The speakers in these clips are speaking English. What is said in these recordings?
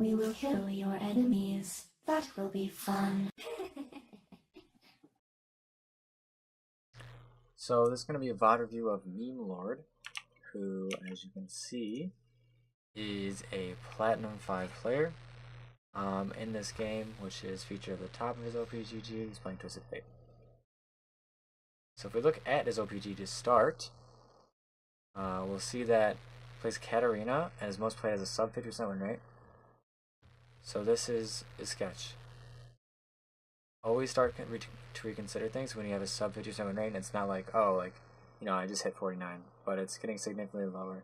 We will kill your enemies. That will be fun. So this is going to be a VOD review of Meme Lord, who, as you can see, is a Platinum 5 player. In this game, which is featured at the top of his OPGG, he's playing Twisted Fate. So if we look at his OPG to start, we'll see that he plays Katarina, and his most played has a sub 50% win rate. So this is his sketch. Always start to reconsider things when you have a sub 50% win rate, and it's not like, oh, like, you know, I just hit 49, but it's getting significantly lower.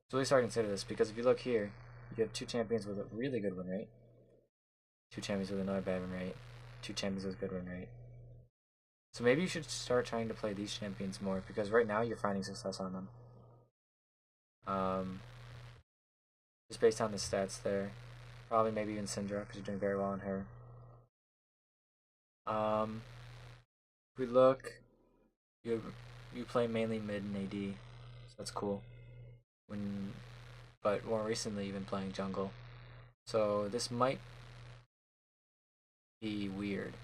So really start to consider this, because if you look here, you have 2 champions with a really good win rate, 2 champions with another bad win rate, 2 champions with good win rate. So maybe you should start trying to play these champions more, because right now you're finding success on them. Just based on the stats there. Probably maybe even Syndra, because you're doing very well on her. If we look, you play mainly mid and AD, so that's cool. But more recently, you've been playing jungle. So this might be weird,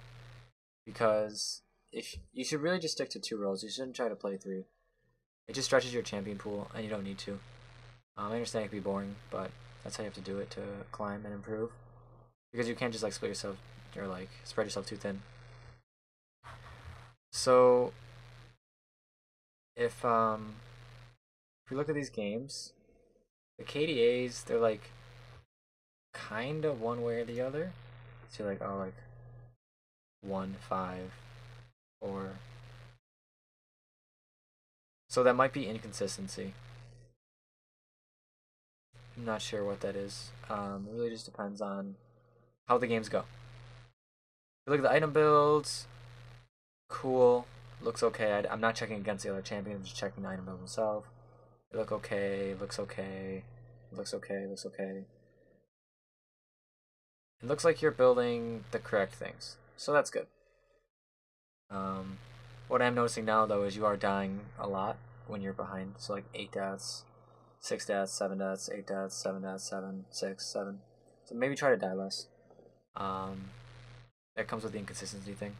because if you should really just stick to 2 roles. You shouldn't try to play 3. It just stretches your champion pool, and you don't need to. I understand it can be boring, but that's how you have to do it to climb and improve. Because you can't just like split yourself or like spread yourself too thin. So if we look at these games, the KDAs, they're like kind of one way or the other. So you're like, oh, like 1, 5, or so that might be inconsistency. I'm not sure what that is. It really just depends on how the games go. If you look at the item builds, cool, looks okay. I'm not checking against the other champions, I'm just checking the item build himself. They look okay, looks okay, looks okay, looks okay. It looks like you're building the correct things, so that's good. What I'm noticing now, though, is you are dying a lot when you're behind. So like 8 deaths, 6 deaths, 7 deaths, 8 deaths, 7 deaths, 7, 6, 7. So maybe try to die less. That comes with the inconsistency thing.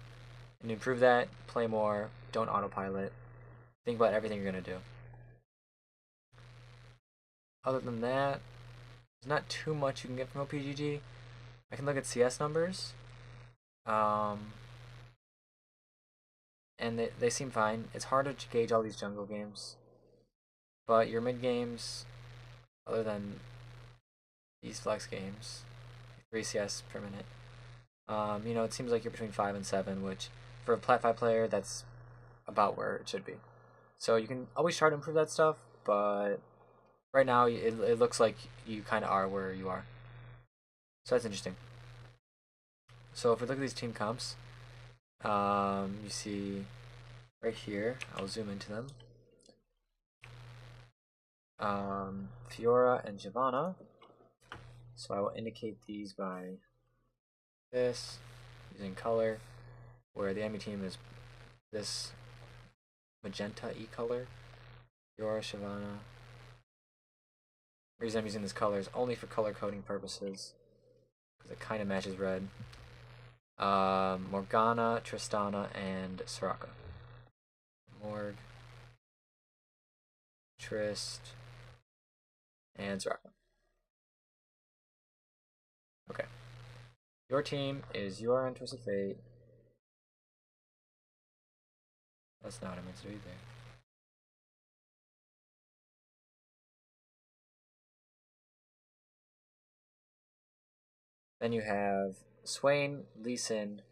And to improve that, play more, don't autopilot, think about everything you're going to do. Other than that, there's not too much you can get from OPGG. I can look at CS numbers. And they seem fine. It's hard to gauge all these jungle games. But your mid games, other than these flex games, 3 CS per minute, you know, it seems like you're between 5 and 7, which for a Plat 5 player, that's about where it should be. So you can always try to improve that stuff, but right now it looks like you kind of are where you are. So that's interesting. So if we look at these team comps, you see right here, I'll zoom into them. Fiora and Shyvana. So I will indicate these by this, using color, where the enemy team is this magenta E color. Fiora, Shyvana. The reason I'm using this color is only for color coding purposes, because it kind of matches red. Morgana, Tristana, and Soraka. Morg, Trist, and Soraka. Okay. Your team is you are in Twisted Fate. That's not what I meant to do either. Then you have Swain, Lee Sin,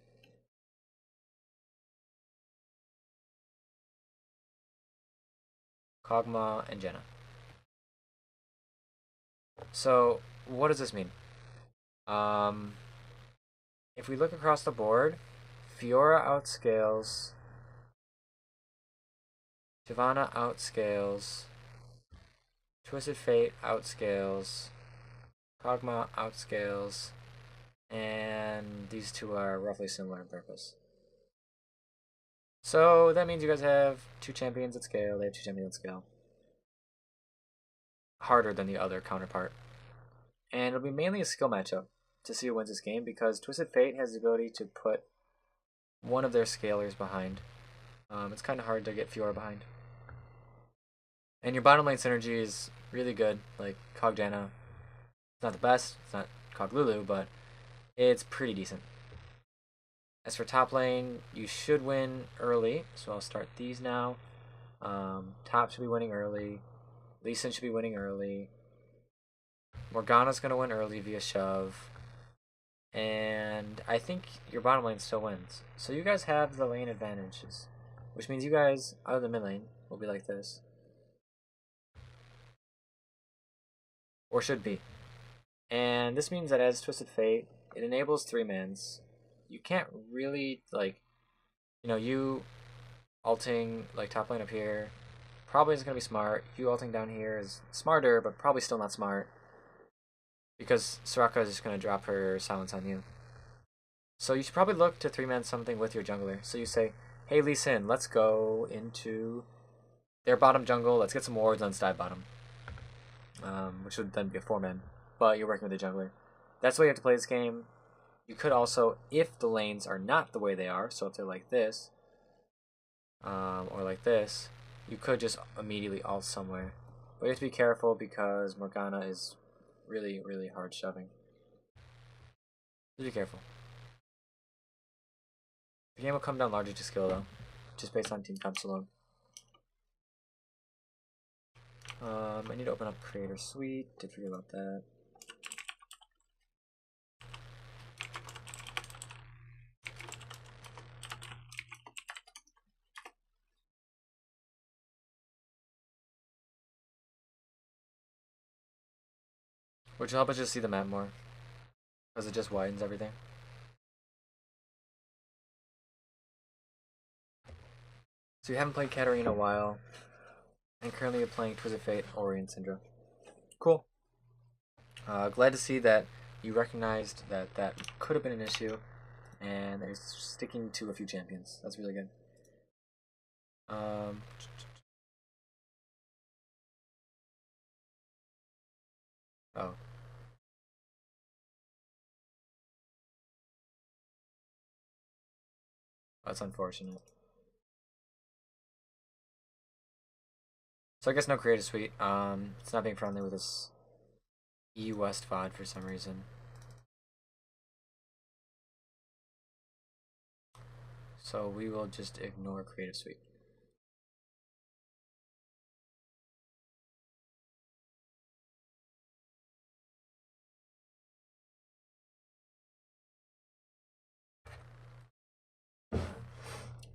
Kog'Maw, and Jenna. So, what does this mean? If we look across the board, Fiora outscales, Shyvana outscales, Twisted Fate outscales, Kog'Maw outscales, and these two are roughly similar in purpose. So that means you guys have 2 champions at scale, they have 2 champions at scale. Harder than the other counterpart. And it'll be mainly a skill matchup to see who wins this game, because Twisted Fate has the ability to put one of their scalers behind. It's kind of hard to get Fiora behind. And your bottom lane synergy is really good. Like Cogdana, it's not the best, it's not Coglulu, but it's pretty decent. As for top lane, you should win early, so I'll start these now. Top should be winning early. Lee Sin should be winning early. Morgana's going to win early via shove. And I think your bottom lane still wins. So you guys have the lane advantages, which means you guys, out of the mid lane, will be like this. Or should be. And this means that as Twisted Fate, it enables 3-mans. You can't really, like, you ulting, like, top lane up here probably isn't going to be smart. You ulting down here is smarter, but probably still not smart, because Soraka is just going to drop her silence on you. So you should probably look to 3-man something with your jungler. So you say, hey Lee Sin, let's go into their bottom jungle, let's get some wards, let's dive bottom. Which would then be a 4-man, but you're working with a jungler. That's the way you have to play this game. You could also, if the lanes are not the way they are, so if they're like this, or like this, you could just immediately ult somewhere. But you have to be careful because Morgana is really, really hard shoving. Just be careful. The game will come down largely to skill though, just based on team comps alone. I need to open up Creator Suite, did forget about that. Which will help us just see the map more, because it just widens everything. So you haven't played Katarina in a while, and currently you're playing Twisted Fate, Ori, and Syndra. Cool. Glad to see that you recognized that that could have been an issue, and they're sticking to a few champions. That's really good. Oh. That's unfortunate. So I guess no Creative Suite. It's not being friendly with this E West VOD for some reason. So we will just ignore Creative Suite.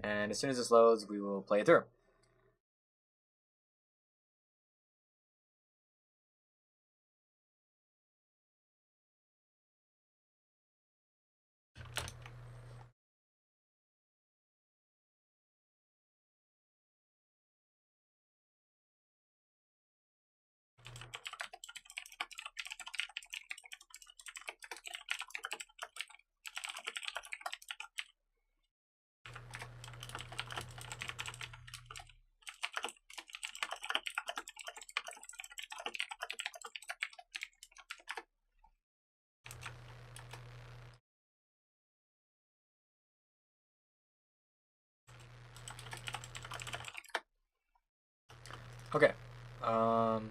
And as soon as this loads, we will play it through. Okay. So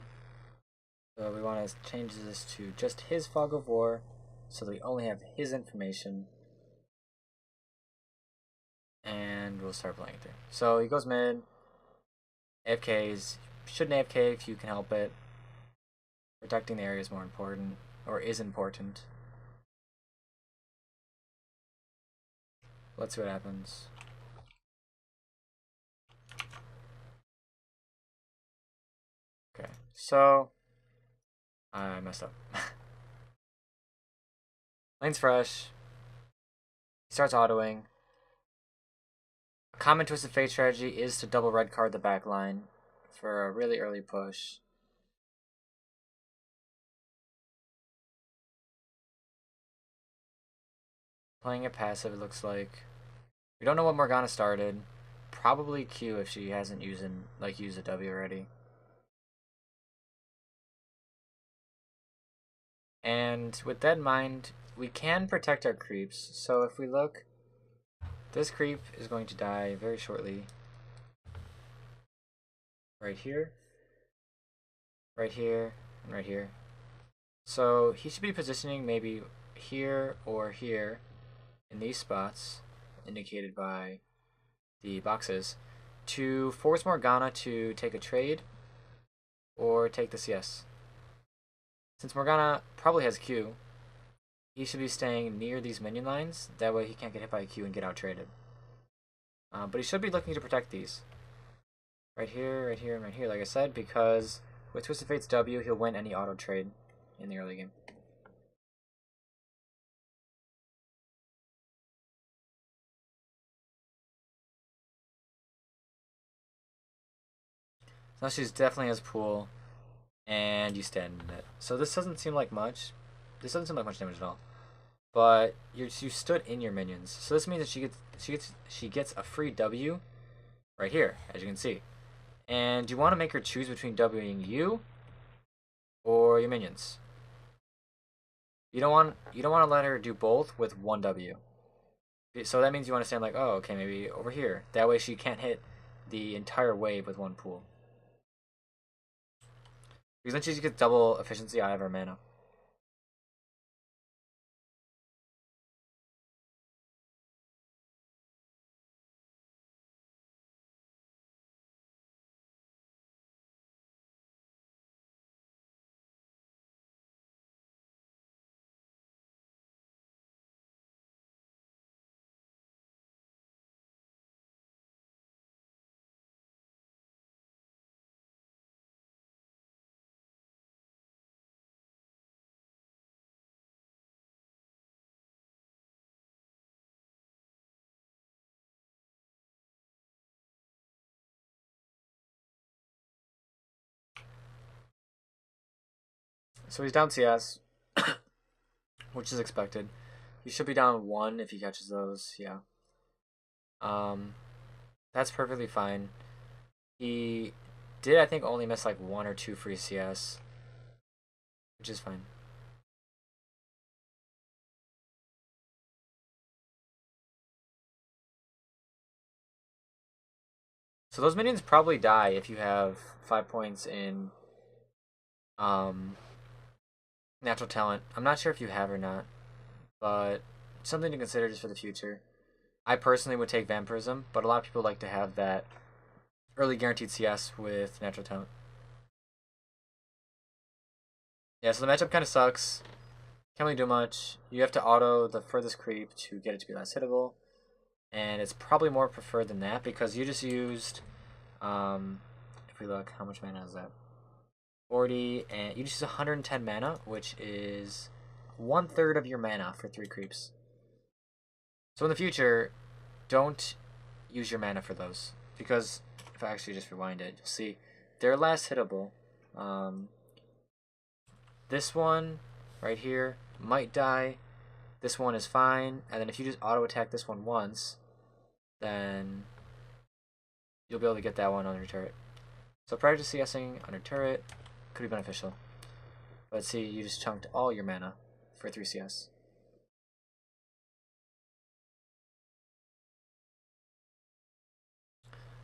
we want to change this to just his Fog of War, so that we only have his information. And we'll start playing through. So he goes mid. AFKs. Shouldn't AFK if you can help it. Protecting the area is more important, or is important. Let's see what happens. Okay, so I messed up. Lane's fresh. He starts autoing. A common Twisted Fate strategy is to double red card the back line for a really early push. Playing it passive, it looks like. We don't know what Morgana started. Probably Q if she hasn't used a W already. And with that in mind, we can protect our creeps. So if we look, this creep is going to die very shortly. Right here, right here, and right here. So he should be positioning maybe here or here in these spots indicated by the boxes to force Morgana to take a trade or take the CS. Since Morgana probably has Q, he should be staying near these minion lines. That way he can't get hit by a Q and get out traded. But he should be looking to protect these. Right here, right here, and right here, like I said, because with Twisted Fate's W, he'll win any auto trade in the early game. So now she's definitely has pool, and you stand in it. So this doesn't seem like much. This doesn't seem like much damage at all. But you stood in your minions, so this means that she gets a free W right here, as you can see. And you want to make her choose between Wing you or your minions. You don't want to let her do both with one W. So that means you want to stand like, oh, okay, maybe over here. That way she can't hit the entire wave with one pool. Because then she just gets double efficiency out of her mana. So he's down CS, which is expected. He should be down 1 if he catches those, yeah. That's perfectly fine. He did, I think, only miss like 1 or 2 free CS, which is fine. So those minions probably die if you have 5 points in natural talent. I'm not sure if you have or not, but something to consider just for the future. I personally would take Vampirism, but a lot of people like to have that early guaranteed CS with natural talent. Yeah, so the matchup kind of sucks. Can't really do much. You have to auto the furthest creep to get it to be less hittable. And it's probably more preferred than that because you just used, if we look, how much mana is that? 40, and you just use 110 mana, which is 1/3 of your mana for 3 creeps. So in the future, don't use your mana for those. Because if I actually just rewind it, you'll see they're less hittable. This one right here might die. This one is fine. And then if you just auto attack this one once, then you'll be able to get that one on your turret. So practice CSing on your turret could be beneficial. But see, you just chunked all your mana for 3 CS.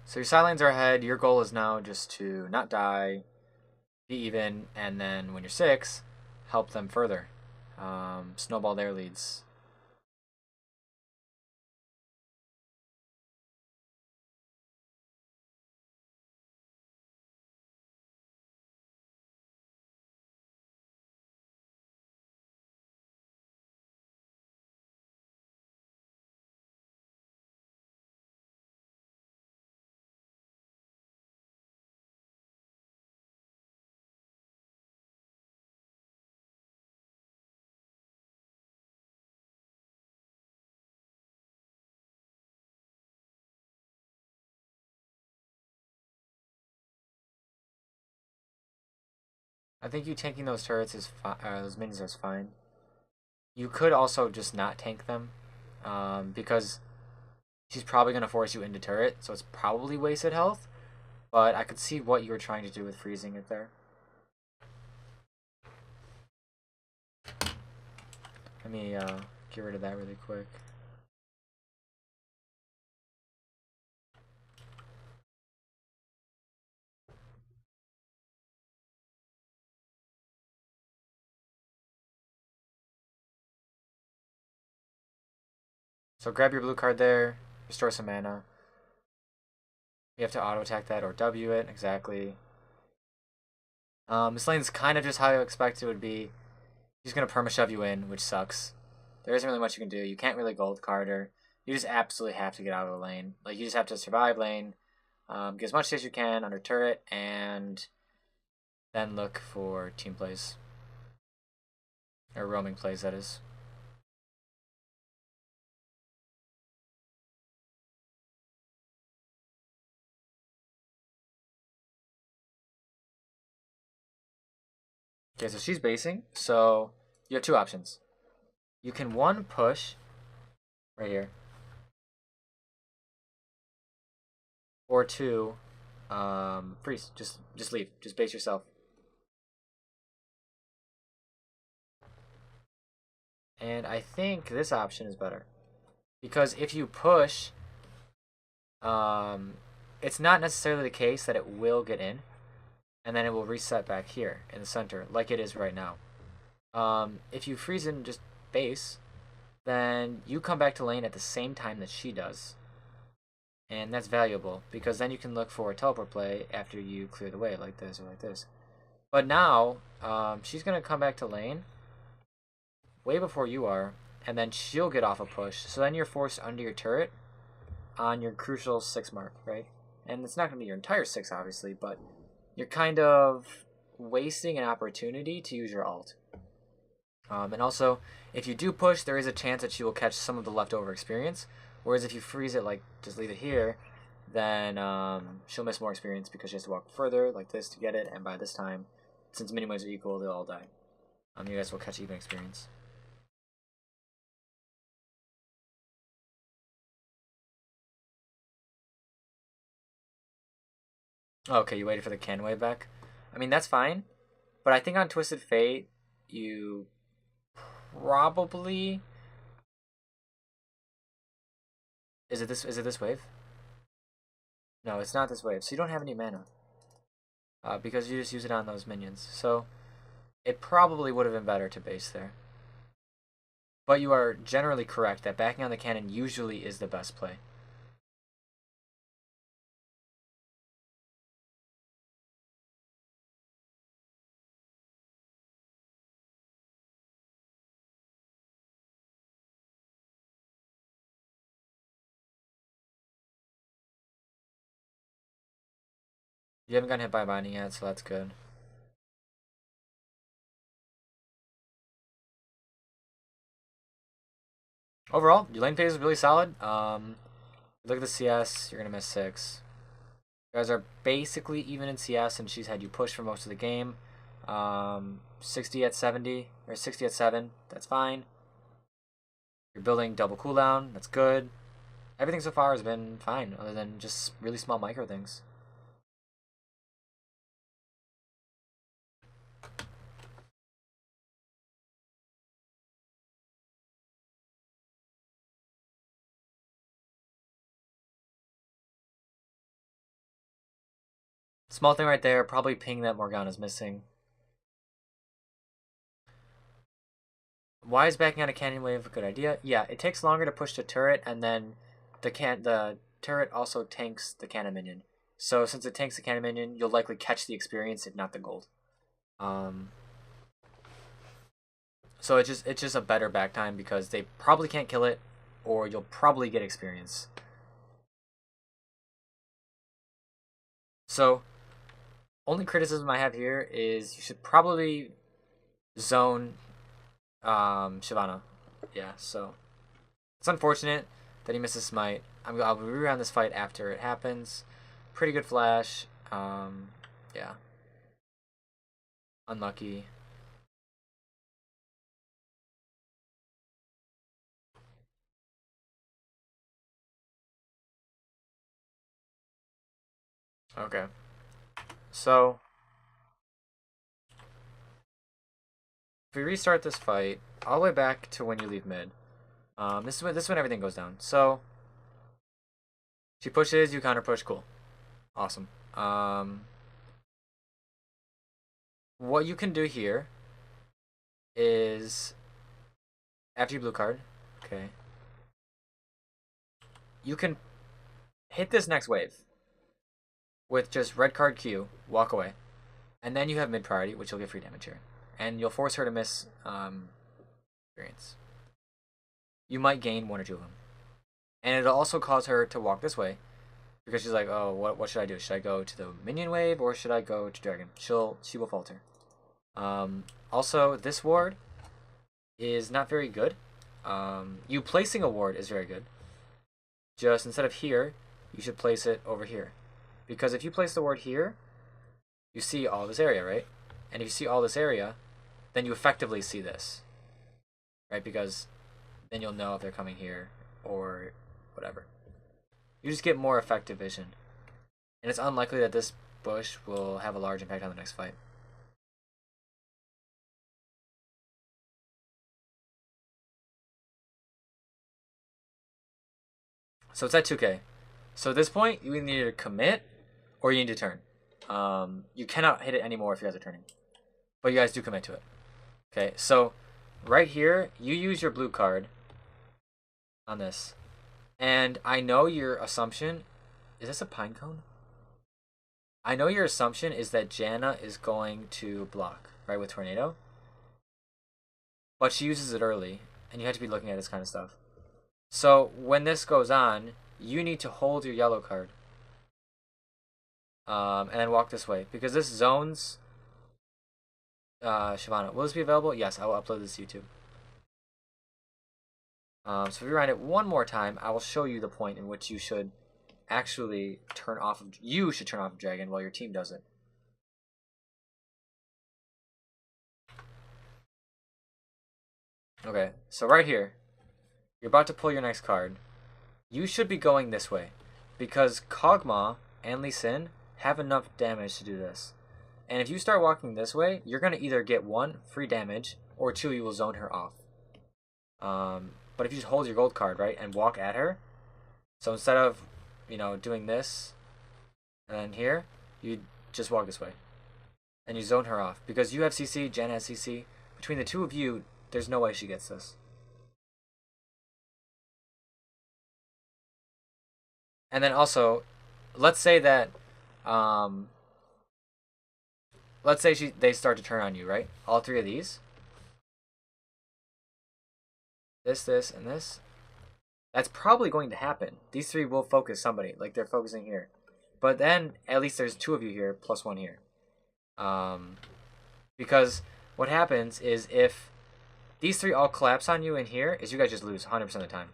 So your side lanes are ahead. Your goal is now just to not die, be even, and then when you're 6, help them further. Snowball their leads. I think you tanking those turrets is those minions is fine. You could also just not tank them, because she's probably gonna force you into turret, so it's probably wasted health. But I could see what you were trying to do with freezing it there. Let me get rid of that really quick. So grab your blue card there, restore some mana. You have to auto attack that or W it, exactly. This lane's kind of just how I expect it would be. He's going to perma-shove you in, which sucks. There isn't really much you can do. You can't really gold card her. You just absolutely have to get out of the lane. Like, you just have to survive lane, get as much space as you can under turret, and then look for team plays. Or roaming plays, that is. Okay, so she's basing. So you have two options. You can, one, push right here. Or two, freeze. Just leave. Just base yourself. And I think this option is better. Because if you push, it's not necessarily the case that it will get in. And then it will reset back here in the center, like it is right now. If you freeze and just base, then you come back to lane at the same time that she does. And that's valuable, because then you can look for a teleport play after you clear the way, like this or like this. But now, she's going to come back to lane way before you are, and then she'll get off a push. So then you're forced under your turret on your crucial 6 mark, right? And it's not going to be your entire 6, obviously, but you're kind of wasting an opportunity to use your ult. And also, if you do push, there is a chance that she will catch some of the leftover experience. Whereas if you freeze it, like just leave it here, then she'll miss more experience because she has to walk further like this to get it. And by this time, since minimoys are equal, they'll all die. You guys will catch even experience. Okay, you waited for the can wave back. I mean, that's fine. But I think on Twisted Fate, you probably... Is it this wave? No, it's not this wave. So you don't have any mana. Because you just use it on those minions. So it probably would have been better to base there. But you are generally correct that backing on the cannon usually is the best play. You haven't gotten hit by binding yet, so that's good. Overall, your lane phase is really solid. Look at the CS, you're going to miss 6. You guys are basically even in CS, and she's had you push for most of the game. 60 at 70, or 60 at 7, that's fine. You're building double cooldown, that's good. Everything so far has been fine, other than just really small micro things. Small thing right there, probably ping that Morgana's missing. Why is backing on a cannon wave a good idea? Yeah, it takes longer to push the turret, and then the turret also tanks the cannon minion. So since it tanks the cannon minion, you'll likely catch the experience, if not the gold. So it's just a better back time because they probably can't kill it, or you'll probably get experience. So, only criticism I have here is you should probably zone Shyvana. Yeah, so it's unfortunate that he misses smite. I'll rerun this fight after it happens. Pretty good flash. Yeah. Unlucky. Okay. So if we restart this fight, all the way back to when you leave mid. This is when everything goes down. So she pushes, you counter push, cool. Awesome. What you can do here is after you blue card, okay, you can hit this next wave with just red card Q, walk away, and then you have mid priority, which you'll get free damage here, and you'll force her to miss experience. You might gain one or two of them, and it'll also cause her to walk this way because she's like, oh, what should I do? Should I go to the minion wave or should I go to dragon? She will falter. Also, this ward is not very good. You placing a ward is very good. Just instead of here, you should place it over here. Because if you place the ward here, you see all this area, right? And if you see all this area, then you effectively see this. Right? Because then you'll know if they're coming here or whatever. You just get more effective vision. And it's unlikely that this bush will have a large impact on the next fight. So it's at 2k. So at this point, you either need to commit or you need to turn. You cannot hit it anymore if you guys are turning. But you guys do commit to it. Okay, so right here, you use your blue card on this. And I know your assumption... Is this a pine cone? I know your assumption is that Janna is going to block, right, with Tornado. But she uses it early, and you have to be looking at this kind of stuff. So when this goes on, you need to hold your yellow card. And then walk this way. Because this zones... Shyvana, will this be available? Yes, I will upload this to YouTube. So if you run it one more time, I will show you the point in which you should actually turn off of... You should turn off of Dragon while your team does it. Okay, so right here, you're about to pull your next card. You should be going this way, because Kog'Maw and Lee Sin have enough damage to do this. And if you start walking this way, you're going to either get 1, free damage, or 2, you will zone her off. But if you just hold your gold card, right, and walk at her, so instead of, you know, doing this, and then here, you just walk this way. And you zone her off. Because you have CC, Jen has CC. Between the two of you, there's no way she gets this. And then also, let's say that, let's say they start to turn on you, right? All three of these. This, and this. That's probably going to happen. These three will focus somebody, like they're focusing here. But then, at least there's 2 of you here, plus 1 here. Because what happens is if these 3 all collapse on you in here, is you guys just lose 100% of the time.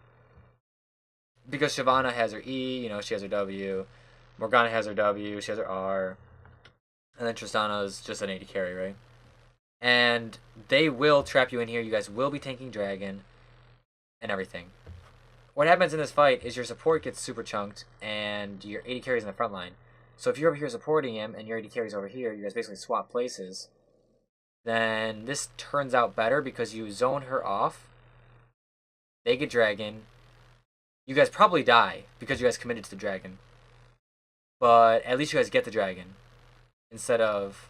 Because Shyvana has her E, you know, she has her W. Morgana has her W, she has her R. And then Tristana's just an AD carry, right? And they will trap you in here. You guys will be tanking Dragon and everything. What happens in this fight is your support gets super chunked and your AD carry's in the front line. So if you're over here supporting him and your AD carry's over here, you guys basically swap places. Then this turns out better because you zone her off. They get Dragon. You guys probably die because you guys committed to the Dragon. But at least you guys get the Dragon. Instead of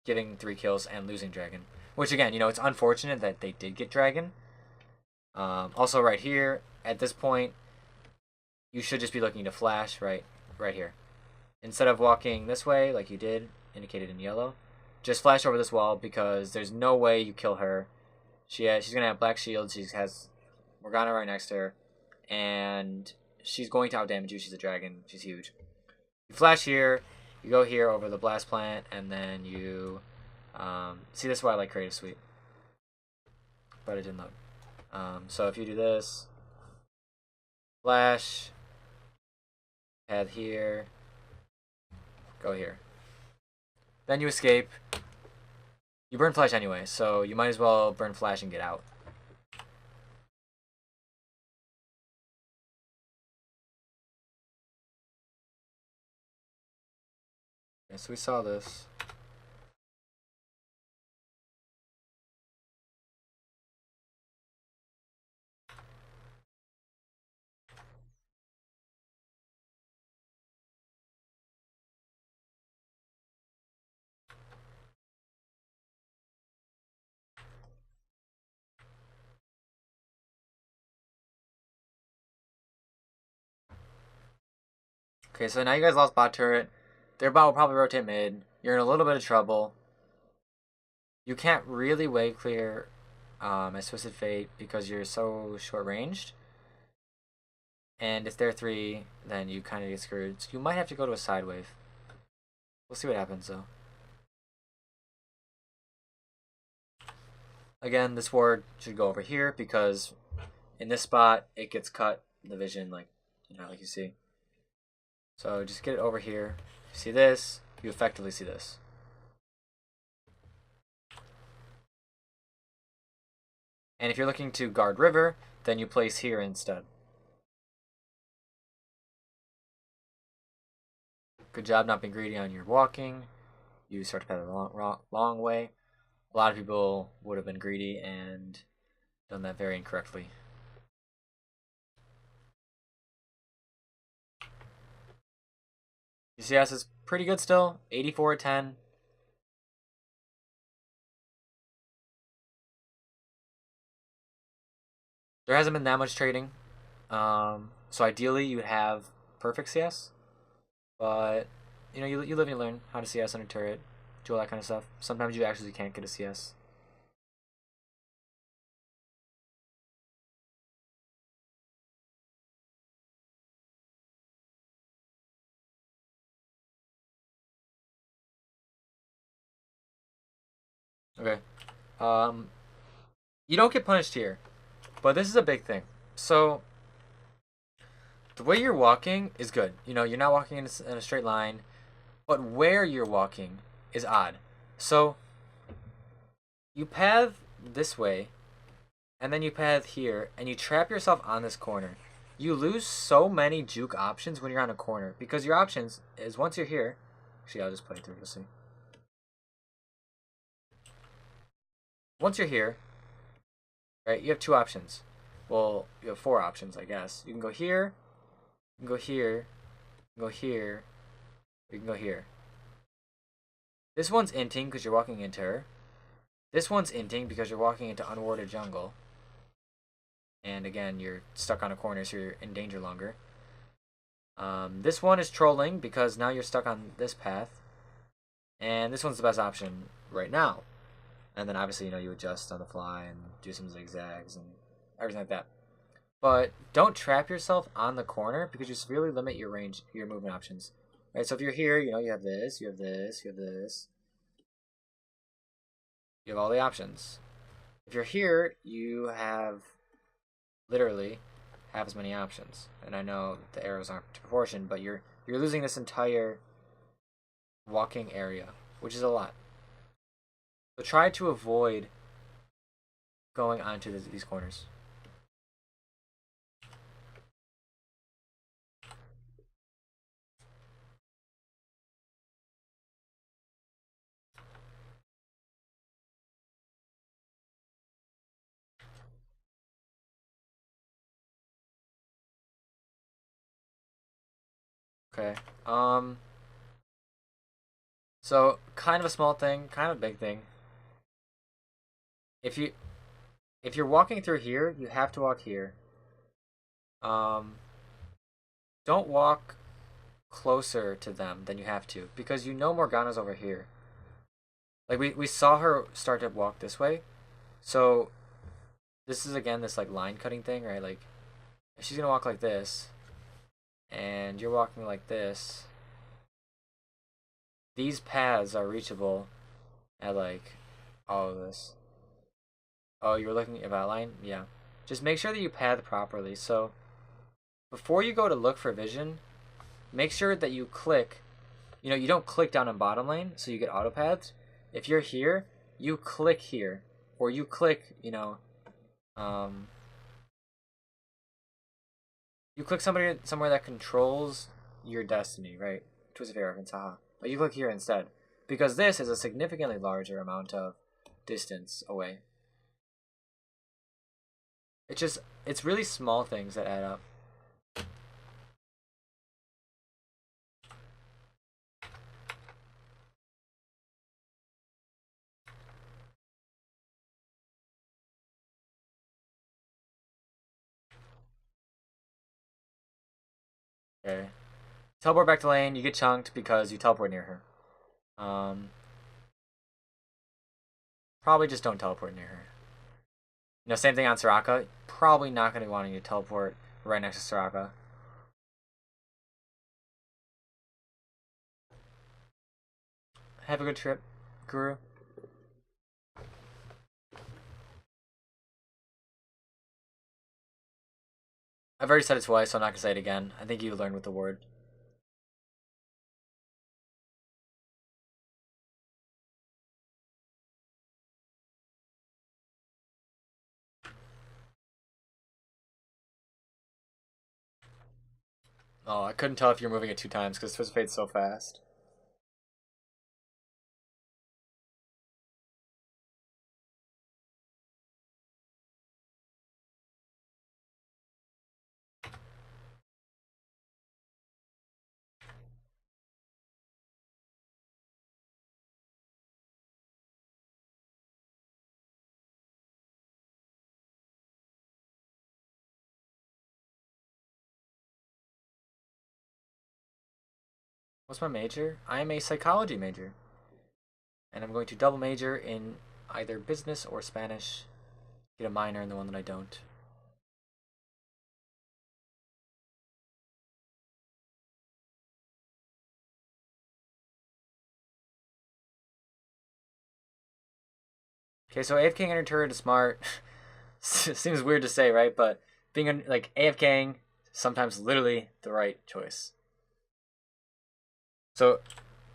getting 3 kills and losing Dragon. Which again, you know, it's unfortunate that they did get Dragon. Also right here, at this point, you should just be looking to flash right here. Instead of walking this way like you did, indicated in yellow, just flash over this wall because there's no way you kill her. She's gonna have black shield. She has Morgana right next to her, and she's going to outdamage you. She's a dragon. She's huge. You flash here. You go here over the blast plant, and then you see, this is why I like Creative Suite, but it didn't load. So if you do this, flash, head here, go here, then you escape. You burn flash anyway, so you might as well burn flash and get out. Okay, so we saw this. Okay, so now you guys lost bot turret. Their bot will probably rotate mid. You're in a little bit of trouble. You can't really wave clear as Twisted Fate because you're so short ranged. And if they're 3, then you kind of get screwed. So you might have to go to a side wave. We'll see what happens though. Again, this ward should go over here because in this spot it gets cut the vision like you see. So just get it over here. You see this, you effectively see this. And if you're looking to guard river, then you place here instead. Good job not being greedy on your walking. You start to path a long way. A lot of people would have been greedy and done that very incorrectly. UCS is pretty good still, 84-10. There hasn't been that much trading. So ideally you have perfect CS. But, you live and you learn how to CS under turret, do all that kind of stuff. Sometimes you actually can't get a CS. Okay. You don't get punished here, but this is a big thing. So, the way you're walking is good. You're not walking in a straight line, but where you're walking is odd. So, you path this way, and then you path here, and you trap yourself on this corner. You lose so many juke options when you're on a corner, because your options is once you're here. Actually, I'll just play it through, you'll see. Once you're here, right, you have 2 options. Well, you have 4 options, I guess. You can go here, you can go here, you can go here, you can go here. This one's inting because you're walking into her. This one's inting because you're walking into unwarded jungle. And again, you're stuck on a corner, so you're in danger longer. This one is trolling because now you're stuck on this path. And this one's the best option right now. And then obviously, you adjust on the fly and do some zigzags and everything like that. But don't trap yourself on the corner because you severely limit your range, your movement options. Right, so if you're here, you have this, you have this, you have this. You have all the options. If you're here, you have literally half as many options. And I know the arrows aren't proportioned, but you're losing this entire walking area, which is a lot. So try to avoid going onto these corners. Okay. So kind of a small thing, kind of a big thing. If you're walking through here, you have to walk here. Don't walk closer to them than you have to because Morgana's over here. Like we saw her start to walk this way. So this is again this like line cutting thing, right? Like if she's gonna walk like this and you're walking like this, these paths are reachable at like all of this. Oh, you were looking at outline? Yeah. Just make sure that you path properly. So before you go to look for vision, make sure that you click. You don't click down on bottom lane, so you get auto paths. If you're here, you click here, or you click, you click somewhere that controls your destiny, right? Twisted Fate reference, haha. But you click here instead, because this is a significantly larger amount of distance away. It's really small things that add up. Okay. Teleport back to lane, you get chunked because you teleport near her. Probably just don't teleport near her. You know, same thing on Soraka. Probably not going to be wanting to teleport right next to Soraka. Have a good trip, Guru. I've already said it twice, so I'm not going to say it again. I think you learned with the word. Oh, I couldn't tell if you're moving it 2 times because Twist of Fate's so fast. What's my major? I am a psychology major. And I'm going to double major in either business or Spanish. Get a minor in the one that I don't. Okay, so AFKing under turret is smart. Seems weird to say, right? But being like AFKing, sometimes literally the right choice. So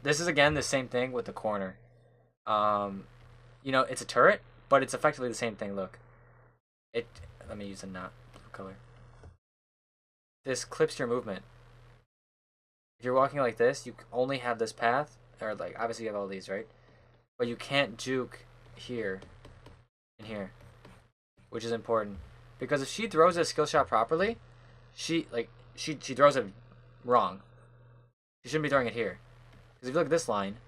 this is again the same thing with the corner. You know, it's a turret, but it's effectively the same thing. Look, let me use a not color. This clips your movement. If you're walking like this, you only have this path, or like obviously you have all these, right? But you can't juke here and here, which is important because if she throws a skill shot properly, she throws it wrong. She shouldn't be throwing it here because if you look at this line,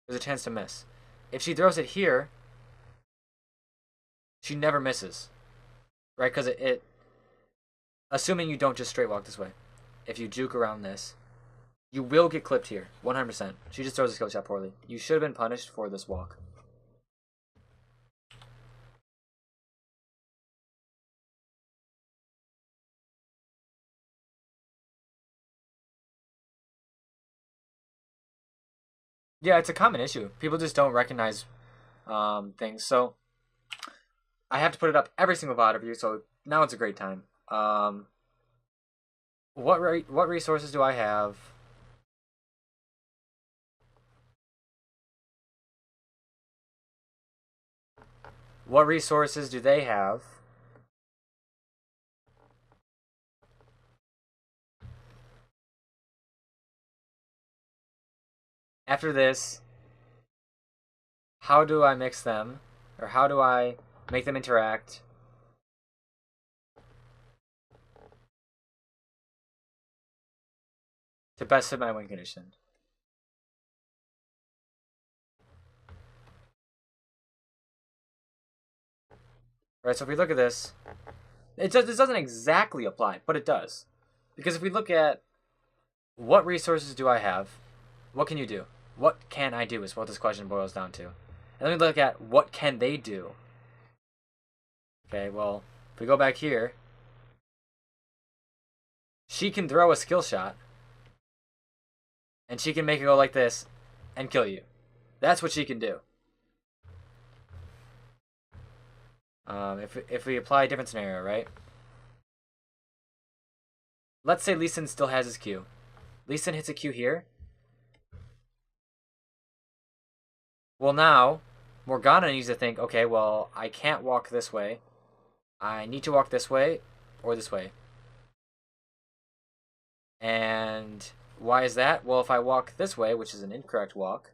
there's a chance to miss. If she throws it here, she never misses, right? Because it assuming you don't just straight walk this way, if you juke around this, you will get clipped here, 100%. She just throws a skill shot poorly. You should have been punished for this walk. Yeah, it's a common issue. People just don't recognize things. So I have to put it up every single VOD of you. So now it's a great time. What resources do I have? What resources do they have? After this, how do I mix them? Or how do I make them interact? To best fit my win condition. Right, so if we look at this, this doesn't exactly apply, but it does. Because if we look at what resources do I have, what can you do? What can I do is what this question boils down to. And then we look at what can they do. Okay, well, if we go back here, she can throw a skill shot, and she can make it go like this and kill you. That's what she can do. If we apply a different scenario, right? Let's say Lee Sin still has his Q. Lee Sin hits a Q here. Well, now, Morgana needs to think, okay, well, I can't walk this way. I need to walk this way or this way. And why is that? Well, if I walk this way, which is an incorrect walk,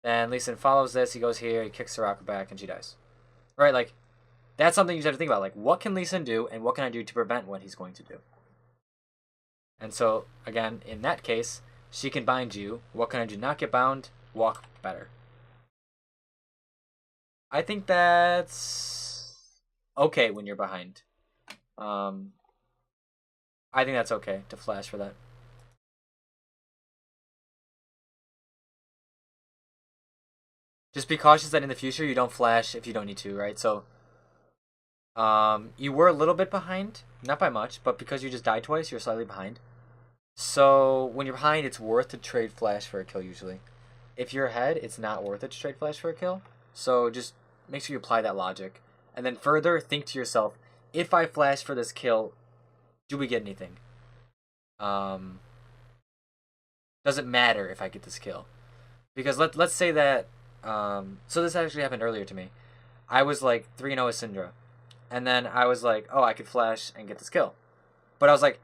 then Lee Sin follows this, he goes here, he kicks Soraka back, and she dies. Right, like, that's something you have to think about. Like, what can Lee Sin do, and what can I do to prevent what he's going to do? And so, again, in that case, she can bind you. What can I do? Not get bound, walk better. I think that's okay when you're behind. I think that's okay to flash for that. Just be cautious that in the future you don't flash if you don't need to, right? So, you were a little bit behind, not by much, but because you just died twice, you're slightly behind. So when you're behind, it's worth to trade flash for a kill usually. If you're ahead, it's not worth it to trade flash for a kill. So just make sure you apply that logic. And then further, think to yourself, if I flash for this kill, do we get anything? Does it matter if I get this kill? Because let's say that, so this actually happened earlier to me. I was like 3-0 with Syndra. And then I was like, oh, I could flash and get this kill. But I was like,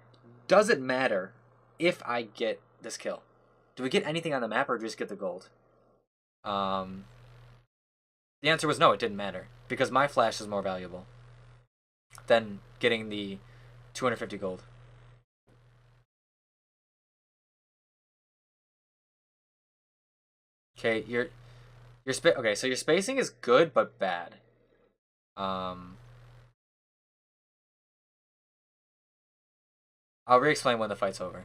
does it matter if I get this kill? Do we get anything on the map or do we just get the gold? The answer was no, it didn't matter. Because my flash is more valuable than getting the 250 gold. Okay, okay, so your spacing is good but bad. I'll re-explain when the fight's over.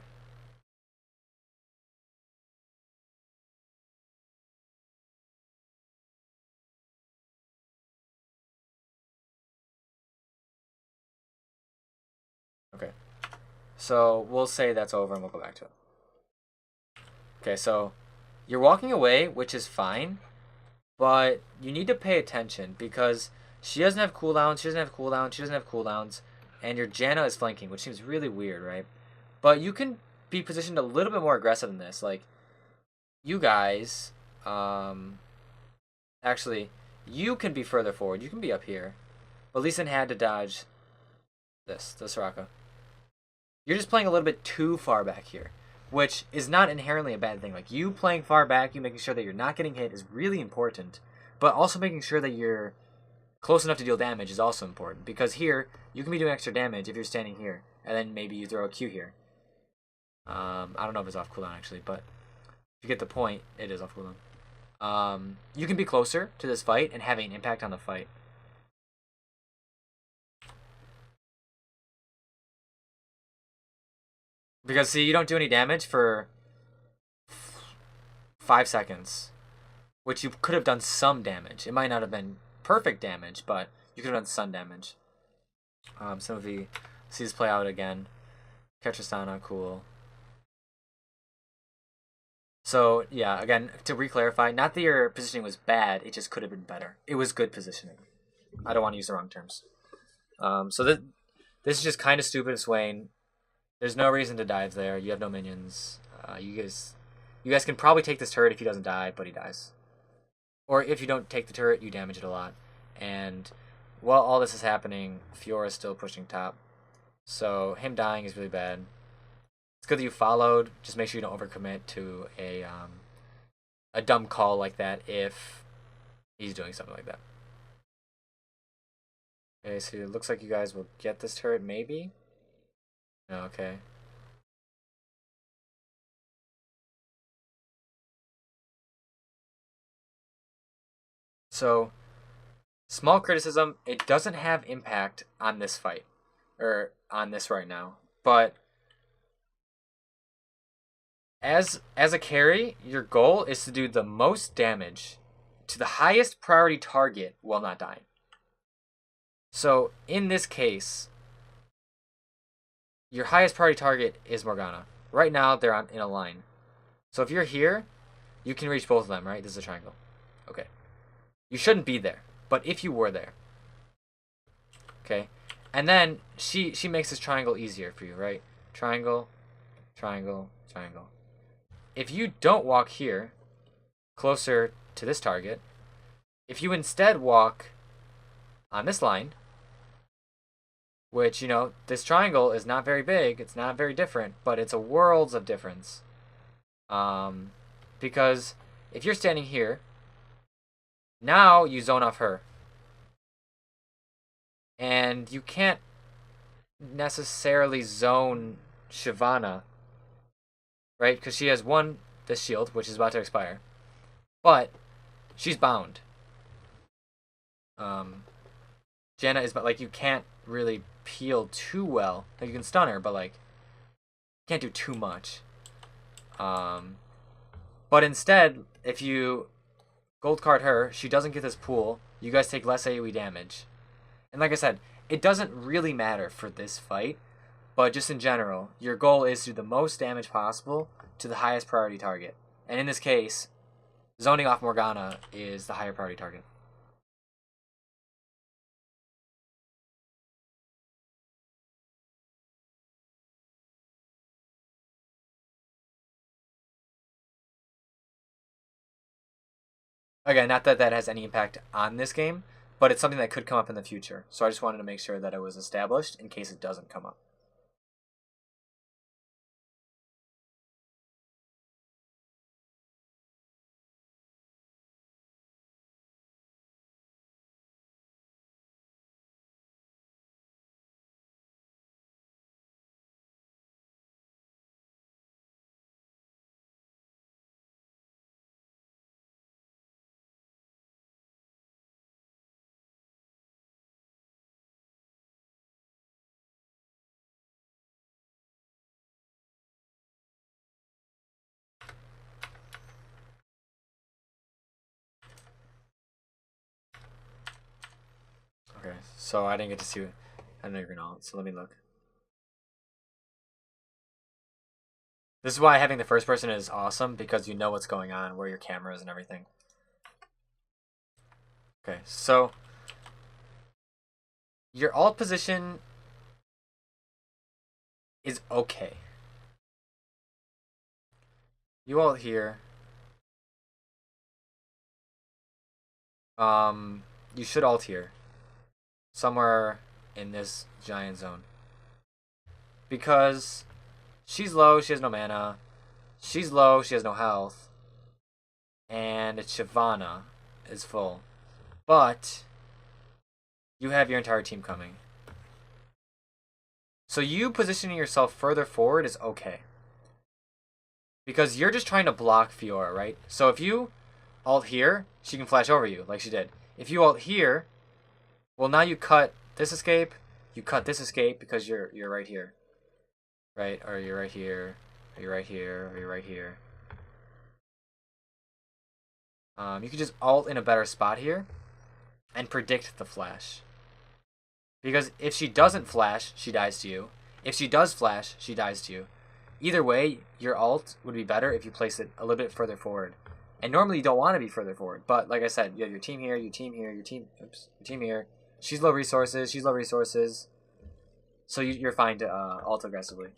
Okay. So we'll say that's over and we'll go back to it. Okay, so you're walking away, which is fine, but you need to pay attention because she doesn't have cooldowns, she doesn't have cooldowns, she doesn't have cooldowns, and your Janna is flanking, which seems really weird, right? But you can be positioned a little bit more aggressive than this. Like, you guys, actually, you can be further forward. You can be up here. But Lee Sin had to dodge the Soraka. You're just playing a little bit too far back here, which is not inherently a bad thing. Like, you playing far back, you making sure that you're not getting hit is really important, but also making sure that you're close enough to deal damage is also important, because here, you can be doing extra damage if you're standing here, and then maybe you throw a Q here. I don't know if it's off cooldown, actually, but if you get the point, it is off cooldown. You can be closer to this fight and having an impact on the fight. Because, see, you don't do any damage for 5 seconds, which you could have done some damage. It might not have been perfect damage, but you could have done some damage. Some of you see this play out again. Ketrasana, cool. So, yeah, again, to re-clarify, not that your positioning was bad, it just could have been better. It was good positioning. I don't want to use the wrong terms. So this is just kind of stupid, Swain. There's no reason to dive there. You have no minions. You guys can probably take this turret if he doesn't die, but he dies. Or if you don't take the turret, you damage it a lot. And while all this is happening, Fiora's still pushing top. So him dying is really bad. It's good that you followed. Just make sure you don't overcommit to a dumb call like that if he's doing something like that. Okay, so it looks like you guys will get this turret, maybe? No, okay. So, small criticism, it doesn't have impact on this fight. Or on this right now. But as a carry, your goal is to do the most damage to the highest priority target while not dying. So, in this case, your highest priority target is Morgana. Right now, they're in a line. So if you're here, you can reach both of them, right? This is a triangle. Okay. You shouldn't be there, but if you were there. Okay. And then she makes this triangle easier for you, right? Triangle, triangle, triangle. If you don't walk here, closer to this target, if you instead walk on this line, which, you know, this triangle is not very big, it's not very different, but it's a worlds of difference. Because if you're standing here, now you zone off her. And you can't necessarily zone Shyvana, right? Because she has this shield, which is about to expire. But she's bound. Janna is, but like, you can't really peel too well. Like, you can stun her, but like, you can't do too much. But instead, if you Gold card her. She doesn't get this pool. You guys take less AoE damage. And like I said, it doesn't really matter for this fight, but just in general, your goal is to do the most damage possible to the highest priority target. And in this case, zoning off Morgana is the higher priority target. Again, not that that has any impact on this game, but it's something that could come up in the future. So I just wanted to make sure that it was established in case it doesn't come up. Okay, so I didn't get to see it. I know you're gonna alt, so let me look. This is why having the first person is awesome, because you know what's going on, where your camera is and everything. Okay, so your alt position is okay. You alt here. You should alt here. Somewhere in this giant zone. Because she's low, she has no mana. She's low, she has no health. And Shyvana is full. But you have your entire team coming. So you positioning yourself further forward is okay. Because you're just trying to block Fiora, right? So if you alt here, she can flash over you, like she did. If you alt here, well, now you cut this escape, you cut this escape because you're right here. Right? Or you're right here, or you're right here, or you're right here. You can just alt in a better spot here and predict the flash. Because if she doesn't flash, she dies to you. If she does flash, she dies to you. Either way, your alt would be better if you place it a little bit further forward. And normally you don't want to be further forward, but like I said, you have your team here, your team here, your team here. She's low resources, she's low resources. So you're fine to alt aggressively.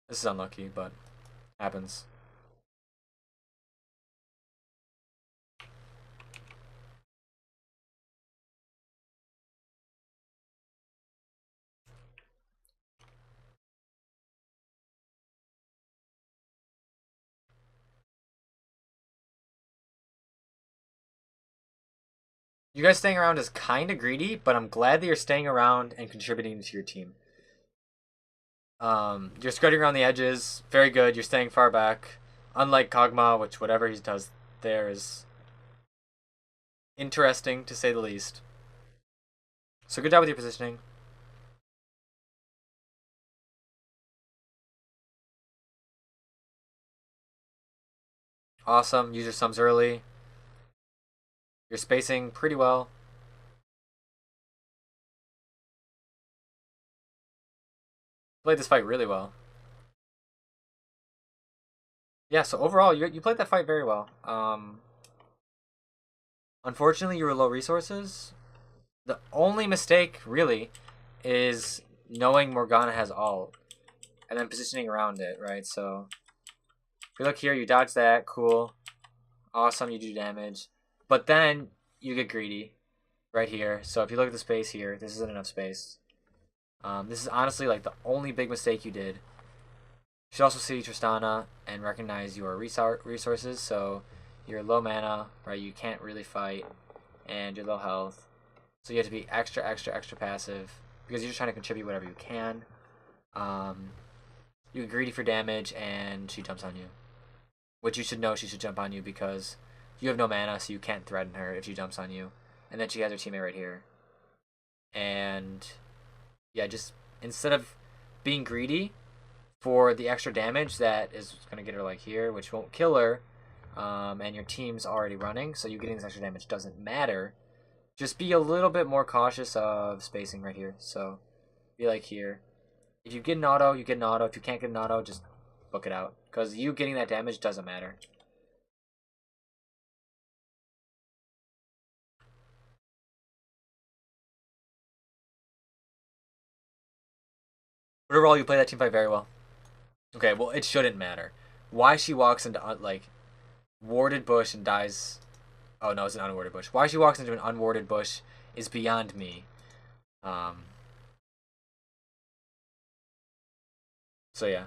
This is unlucky, but happens. You guys staying around is kind of greedy, but I'm glad that you're staying around and contributing to your team. You're skirting around the edges. Very good. You're staying far back. Unlike Kog'Maw, which whatever he does there is interesting, to say the least. So good job with your positioning. Awesome. Use your sums early. You're spacing pretty well. Played this fight really well. Yeah, so overall, you played that fight very well. Unfortunately, you were low resources. The only mistake, really, is knowing Morgana has ult. And then positioning around it, right? So, if you look here, you dodge that. Cool. Awesome, you do damage. But then, you get greedy. Right here. So, if you look at the space here, this isn't enough space. This is honestly, like, the only big mistake you did. You should also see Tristana and recognize your resources. So, you're low mana, right? You can't really fight. And you're low health. So you have to be extra passive. Because you're just trying to contribute whatever you can. You get greedy for damage, and she jumps on you. Which you should know she should jump on you because you have no mana, so you can't threaten her if she jumps on you. and then she has her teammate right here. And yeah, just instead of being greedy for the extra damage that is going to get her like here, which won't kill her, and your team's already running, so you getting this extra damage doesn't matter. Just be a little bit more cautious of spacing right here. So be like here. If you get an auto, you get an auto. If you can't get an auto, just book it out. Because you getting that damage doesn't matter. But overall, you play that team fight very well. Okay, well, it shouldn't matter. Why she walks into, like, warded bush and dies... Oh, no, it's an unwarded bush. Why she walks into an unwarded bush is beyond me. So, yeah.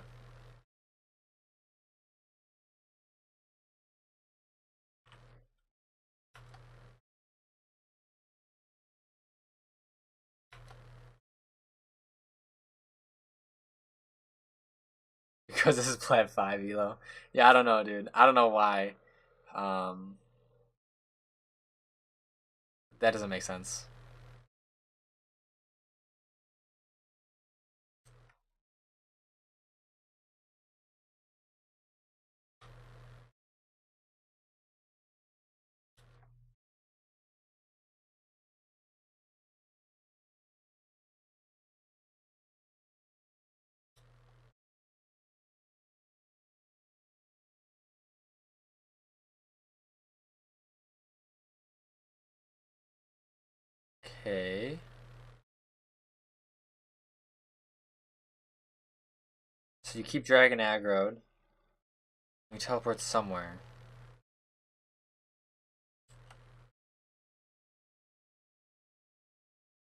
Because this is plat 5 elo. Yeah, I don't know, dude. I don't know why. That doesn't make sense. Okay. So you keep dragging aggroed. You teleport somewhere.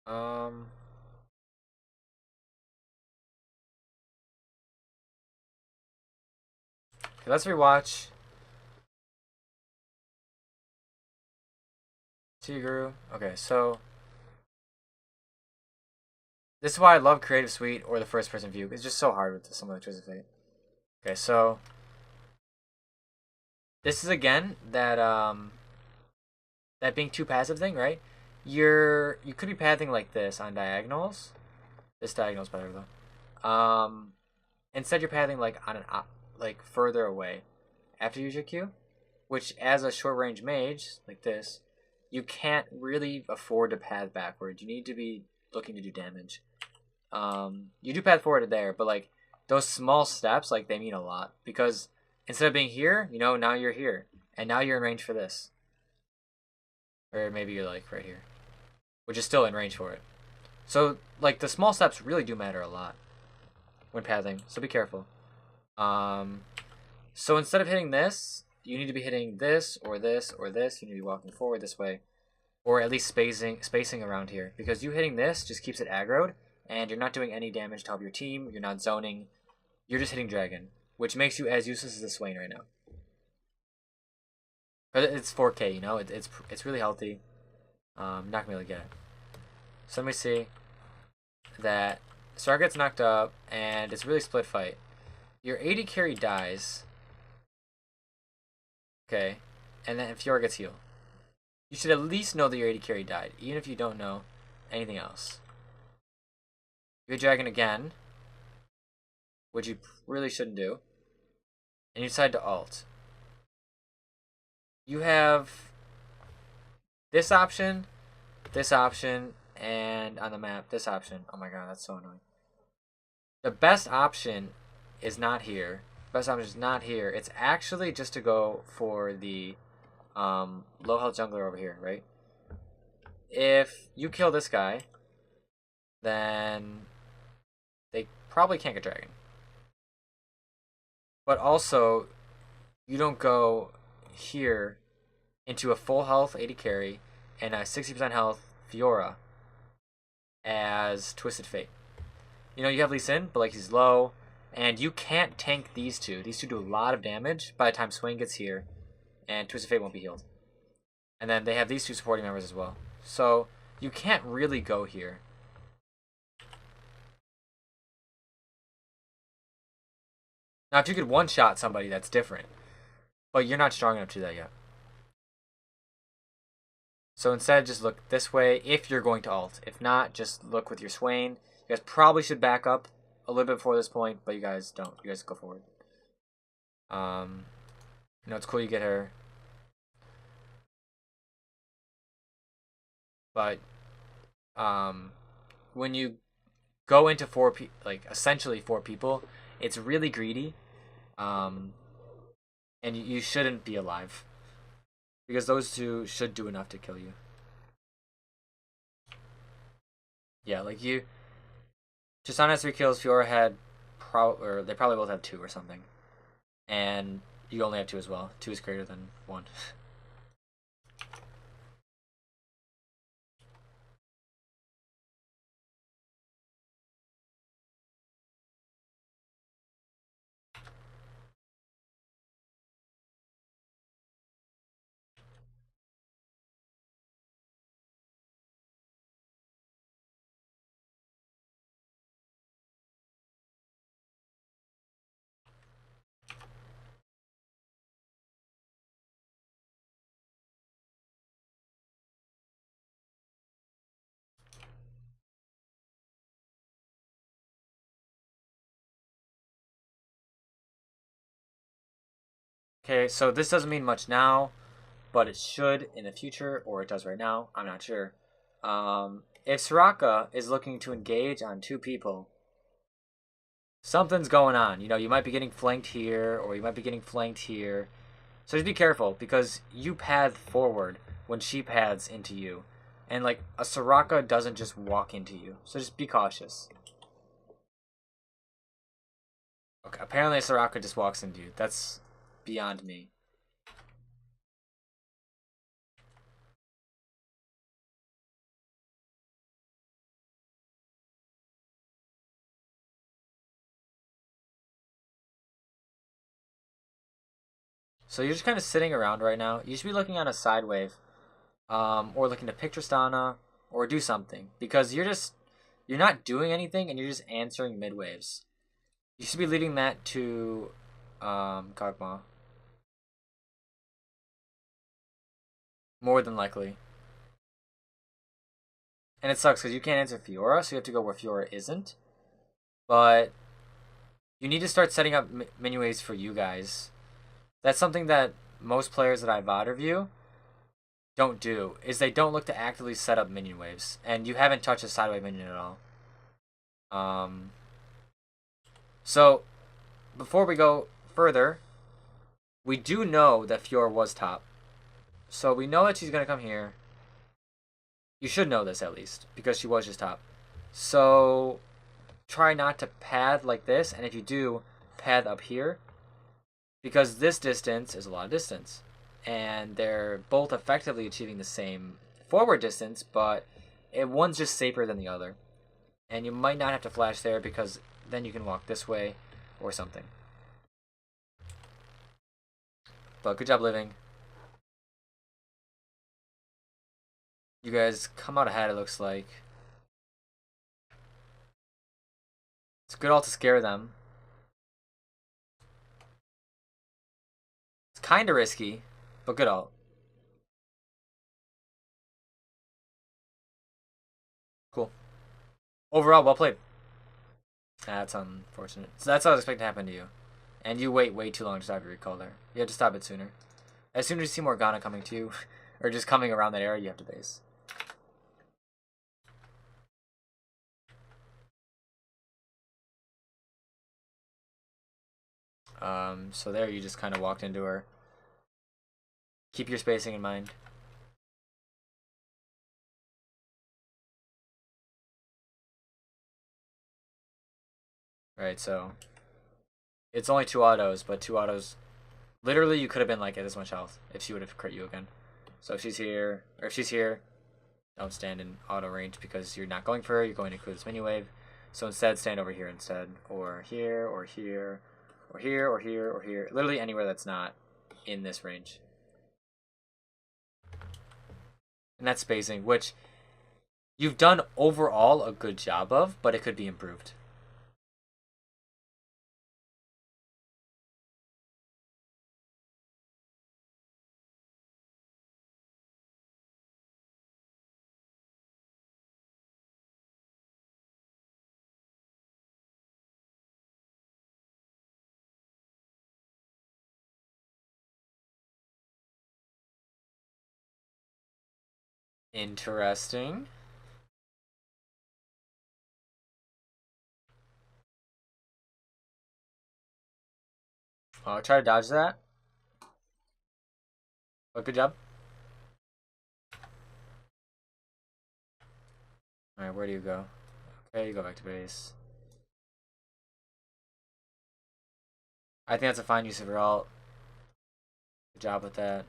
Um... Okay, let's rewatch. Tiguru. Okay, so this is why I love Creative Suite or the first person view. It's just so hard with some of the Twisted Fate. Okay, so this is again that being too passive thing, right? You could be pathing like this on diagonals. This diagonal's better though. Instead you're pathing like on an like further away after you use your Q, which as a short range mage like this, you can't really afford to path backward. You need to be looking to do damage. You do path forward there, but like those small steps, like they mean a lot because instead of being here, you know, now you're here, and now you're in range for this, or maybe you're like right here, which is still in range for it. So like the small steps really do matter a lot when pathing. So be careful. So instead of hitting this, you need to be hitting this or this or this. You need to be walking forward this way, or at least spacing around here because you hitting this just keeps it aggroed. And you're not doing any damage to help your team. You're not zoning. You're just hitting dragon, which makes you as useless as the Swain right now. But it's 4K, you know. It's really healthy. Not gonna be able to get it. So let me see. That Star gets knocked up, and it's really split fight. Your AD carry dies. Okay, and then Fiora gets healed. You should at least know that your AD carry died, even if you don't know anything else. You hit dragon again, which you really shouldn't do, and you decide to ult. You have this option, and on the map, this option. Oh my god, that's so annoying. The best option is not here. The best option is not here. It's actually just to go for the low health jungler over here, right? If you kill this guy, then they probably can't get dragon. But also, you don't go here into a full health 80 carry and a 60% health Fiora as Twisted Fate. You know, you have Lee Sin, but like he's low, and you can't tank these two. These two do a lot of damage by the time Swain gets here, and Twisted Fate won't be healed. And then they have these two supporting members as well. So you can't really go here. Now, if you could one-shot somebody, that's different. But you're not strong enough to do that yet. So instead, just look this way if you're going to ult. If not, just look with your Swain. You guys probably should back up a little bit before this point, but you guys don't. You guys go forward. It's cool you get her. But when you go into essentially four people, it's really greedy. And you shouldn't be alive. Because those two should do enough to kill you. Yeah, like you... Tristana has 3 kills, Fiora had... or they probably both have 2 or something. And you only have 2 as well. 2 is greater than 1. Okay, so this doesn't mean much now, but it should in the future, or it does right now. I'm not sure. If Soraka is looking to engage on 2 people, something's going on. You might be getting flanked here, or you might be getting flanked here. So just be careful, because you path forward when she paths into you. And, like, a Soraka doesn't just walk into you. So just be cautious. Okay, apparently a Soraka just walks into you. That's beyond me. So you're just kind of sitting around right now. You should be looking on a side wave. Or looking to pick Tristana, or do something. Because you're not doing anything, and you're just answering mid waves. You should be leading that to Kog'Maw. More than likely. And it sucks because you can't answer Fiora, so you have to go where Fiora isn't. But you need to start setting up menu waves for you guys. That's something that most players that I VOD review don't do, is they don't look to actively set up minion waves. And you haven't touched a sideway minion at all. So, before we go further, we do know that Fiora was top. So we know that she's going to come here. You should know this at least, because she was just top. So, try not to pad like this, and if you do, pad up here. Because this distance is a lot of distance. And they're both effectively achieving the same forward distance, but one's just safer than the other. And you might not have to flash there, because then you can walk this way or something. But good job living. You guys come out ahead, it looks like. It's good all to scare them. It's kind of risky, but good ult. Cool. Overall, well played. That's unfortunate. So that's what I was expecting to happen to you. And you wait way too long to stop your recall there. You have to stop it sooner. As soon as you see Morgana coming to you, or just coming around that area, you have to base. So there you just kind of walked into her. Keep your spacing in mind. Right, so it's only 2 autos, but 2 autos, literally you could have been like at this much health if she would have crit you again. So if she's here, or if she's here, don't stand in auto range because you're not going for her, you're going to clear this mini wave. So instead, stand over here instead, or here, or here, or here, or here, or here. Literally anywhere that's not in this range. And that's spacing, which you've done overall a good job of, but it could be improved. Interesting. I'll try to dodge that. But good job. Alright, where do you go? Okay, you go back to base. I think that's a fine use of your ult. Good job with that.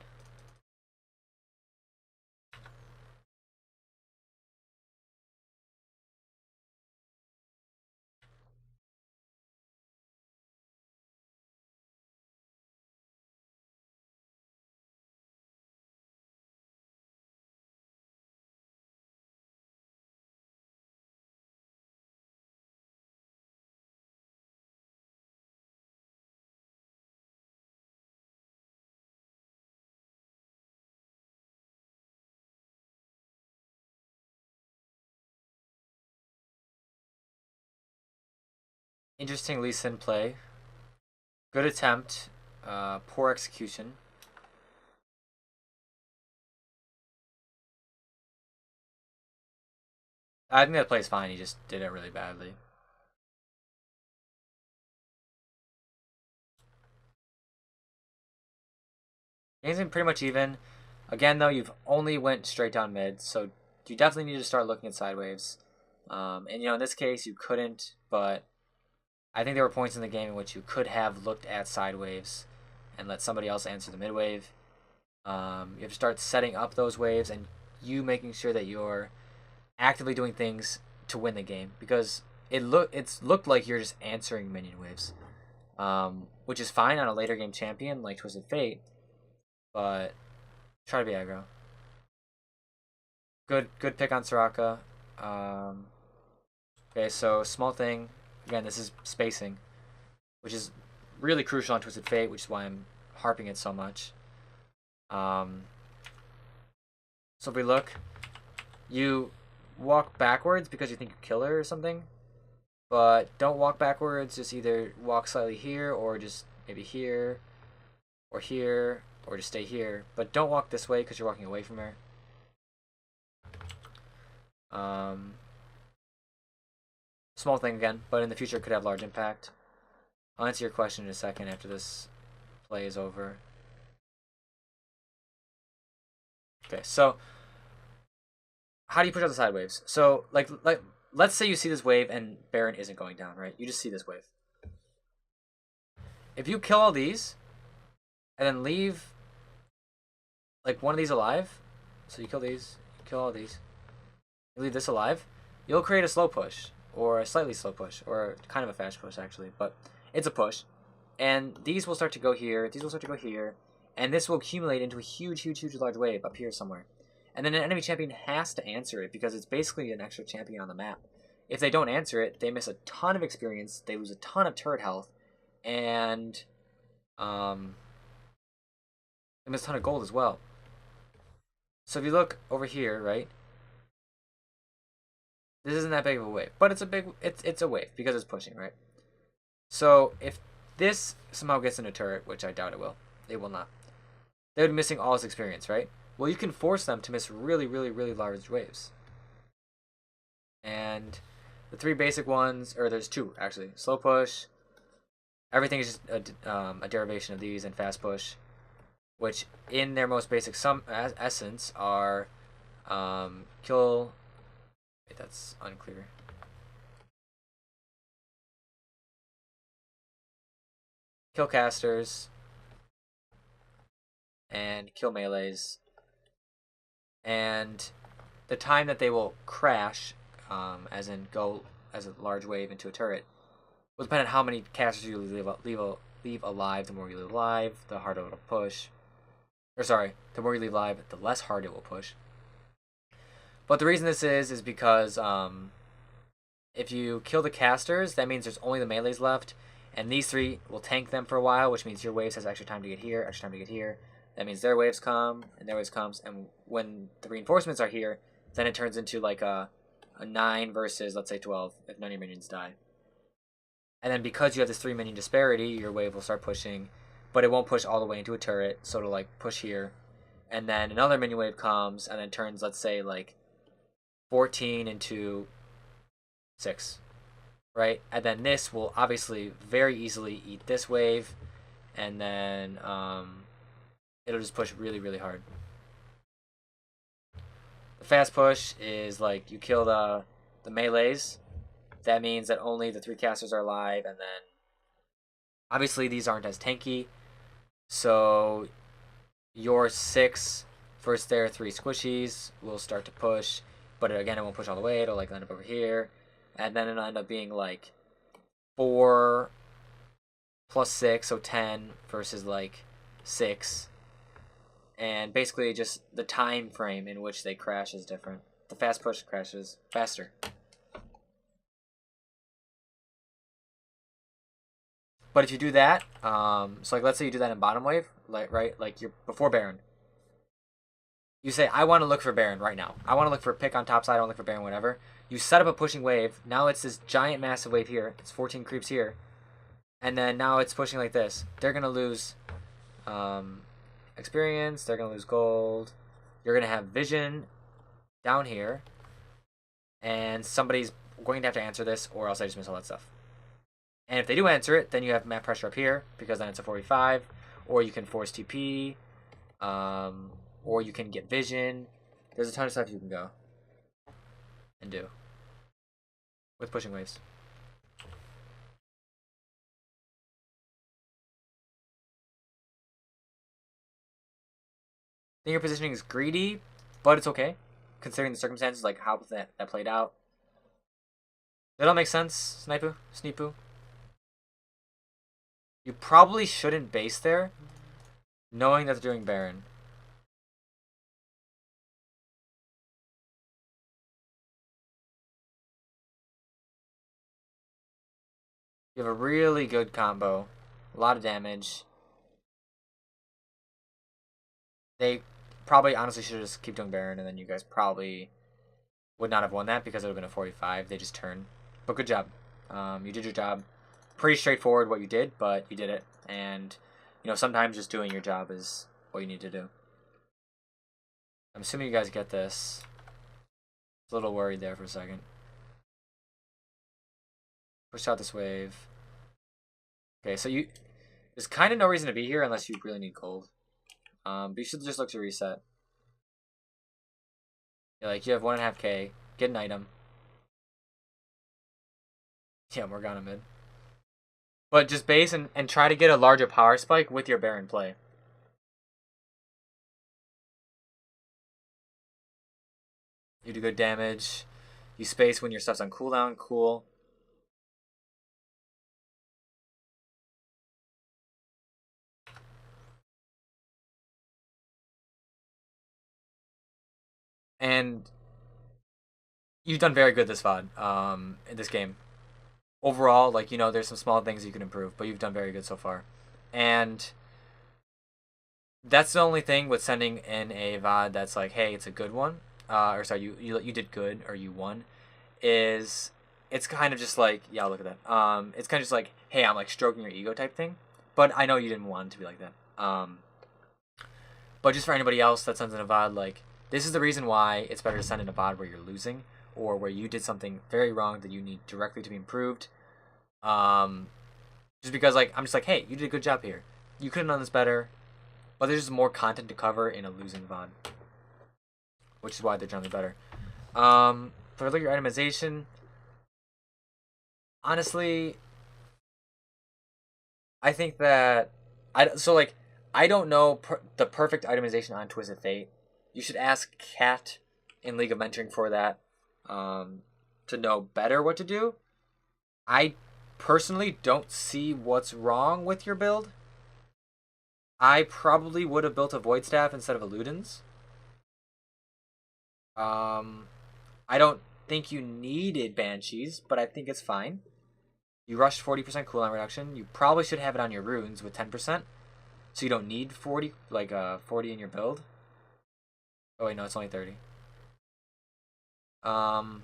Interesting Lee Sin play. Good attempt. Poor execution. I think that play's fine. He just did it really badly. Game's been pretty much even. Again, though, you've only went straight down mid, so you definitely need to start looking at side waves. And, you know, in this case, you couldn't, but I think there were points in the game in which you could have looked at side waves and let somebody else answer the mid wave. You have to start setting up those waves and you making sure that you're actively doing things to win the game, because it's looked like you're just answering minion waves, which is fine on a later game champion like Twisted Fate, but try to be aggro. Good pick on Soraka. Okay, so small thing. Again, this is spacing, which is really crucial on Twisted Fate, which is why I'm harping it so much. So if we look, you walk backwards because you think you kill her or something, but don't walk backwards. Just either walk slightly here, or just maybe here, or just stay here. But don't walk this way because you're walking away from her. Small thing again, but in the future it could have large impact. I'll answer your question in a second after this play is over. Okay, so how do you push out the side waves? So like let's say you see this wave and Baron isn't going down, right? You just see this wave. If you kill all these and then leave like one of these alive, so you kill these, you kill all these, you leave this alive, you'll create a slow push, or a slightly slow push, or kind of a fast push actually, but it's a push. And these will start to go here, these will start to go here, and this will accumulate into a huge large wave up here somewhere. And then an enemy champion has to answer it because it's basically an extra champion on the map. If they don't answer it, they miss a ton of experience, they lose a ton of turret health, and they miss a ton of gold as well. So if you look over here, right, this isn't that big of a wave, but it's a wave because it's pushing, right? So if this somehow gets in a turret, which I doubt it will not. They would be missing all its experience, right? Well, you can force them to miss really large waves. And the three basic ones, or there's two actually: slow push. Everything is just a derivation of these, and fast push, which in their most basic essence are kill. Wait, that's unclear. Kill casters and kill melees, and the time that they will crash, as in go as a large wave into a turret, will depend on how many casters you leave alive. The more you leave alive, the harder it'll push. Or sorry, the more you leave alive, the less hard it will push. But the reason this is because if you kill the casters, that means there's only the melees left, and these three will tank them for a while, which means your waves has extra time to get here, extra time to get here. That means their waves come, and their waves comes, and when the reinforcements are here, then it turns into like a 9 versus, let's say, 12, if none of your minions die. And then because you have this 3 minion disparity, your wave will start pushing, but it won't push all the way into a turret, so it'll like push here, and then another minion wave comes and then turns, let's say, like 14 into 6, right? And then this will obviously very easily eat this wave, and then it'll just push really, really hard. The fast push is like you kill the melees. That means that only the 3 casters are alive, and then obviously these aren't as tanky. So your 6 versus their 3 squishies will start to push, but again, it won't push all the way. It'll like end up over here, and then it'll end up being like 4 plus 6, so 10 versus like 6. And basically just the time frame in which they crash is different. The fast push crashes faster. But if you do that, so like let's say you do that in bottom wave, like right, like you're before Baron. You say, I want to look for Baron right now. I want to look for a pick on top side. I want to look for Baron, whatever. You set up a pushing wave. Now it's this giant, massive wave here. It's 14 creeps here. And then now it's pushing like this. They're going to lose experience. They're going to lose gold. You're going to have vision down here. And somebody's going to have to answer this, or else I just miss all that stuff. And if they do answer it, then you have map pressure up here, because then it's a 45. Or you can force TP. Or you can get vision. There's a ton of stuff you can go and do with pushing waves. I think your positioning is greedy, but it's okay, considering the circumstances, like how that played out. That all makes sense, Sneepu? You probably shouldn't base there, knowing that they're doing Baron. You have a really good combo. A lot of damage. They probably honestly should just keep doing Baron, and then you guys probably would not have won that because it would have been a 45. They just turn. But good job. You did your job. Pretty straightforward what you did, but you did it. And, you know, sometimes just doing your job is what you need to do. I'm assuming you guys get this. I was a little worried there for a second. Push out this wave. Okay, so there's kind of no reason to be here unless you really need gold. But you should just look to reset. Yeah, like you have 1.5k. Get an item. Yeah, Morgana mid. But just base and try to get a larger power spike with your Baron play. You do good damage. You space when your stuff's on cooldown. Cool. And you've done very good this VOD, in this game. Overall, like, you know, there's some small things you can improve, but you've done very good so far. And that's the only thing with sending in a VOD that's like, hey, it's a good one. Or sorry, you did good, or you won. Is it's kind of just like, yeah, look at that. It's kind of just like, hey, I'm like stroking your ego type thing. But I know you didn't want it to be like that. But just for anybody else that sends in a VOD, like, this is the reason why it's better to send in a VOD where you're losing, or where you did something very wrong that you need directly to be improved. Just because, like, I'm just like, hey, you did a good job here. You could have done this better. But there's just more content to cover in a losing VOD, which is why they're generally better. For look at your itemization, honestly, I think that I don't know the perfect itemization on Twisted Fate. You should ask Kat in League of Mentoring for that, to know better what to do. I personally don't see what's wrong with your build. I probably would have built a Void Staff instead of a Ludens. I don't think you needed Banshees, but I think it's fine. You rushed 40% cooldown reduction. You probably should have it on your runes with 10%. So you don't need 40 in your build. Oh wait, no, it's only 30. No,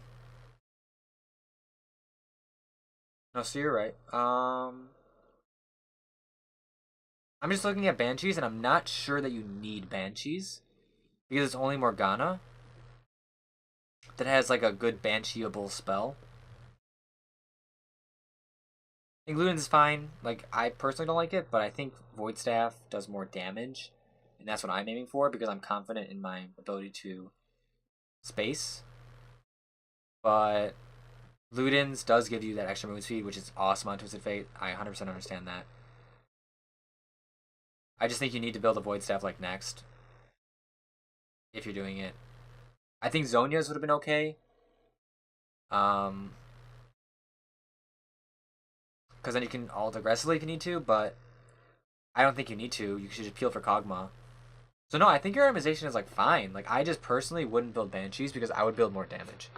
so you're right. I'm just looking at Banshees, and I'm not sure that you need Banshees. because it's only Morgana that has like a good bansheeable spell. I think Luden's is fine. Like, I personally don't like it, but I think Void Staff does more damage, and that's what I'm aiming for because I'm confident in my ability to space. But Luden's does give you that extra move speed, which is awesome on Twisted Fate. I 100% understand that. I just think you need to build a Void Staff like next if you're doing it. I think Zonia's would have been okay. Because then you can ult aggressively if you need to, but I don't think you need to. You should just peel for Kog'Maw. So no, I think your itemization is like fine. Like, I just personally wouldn't build Banshees because I would build more damage.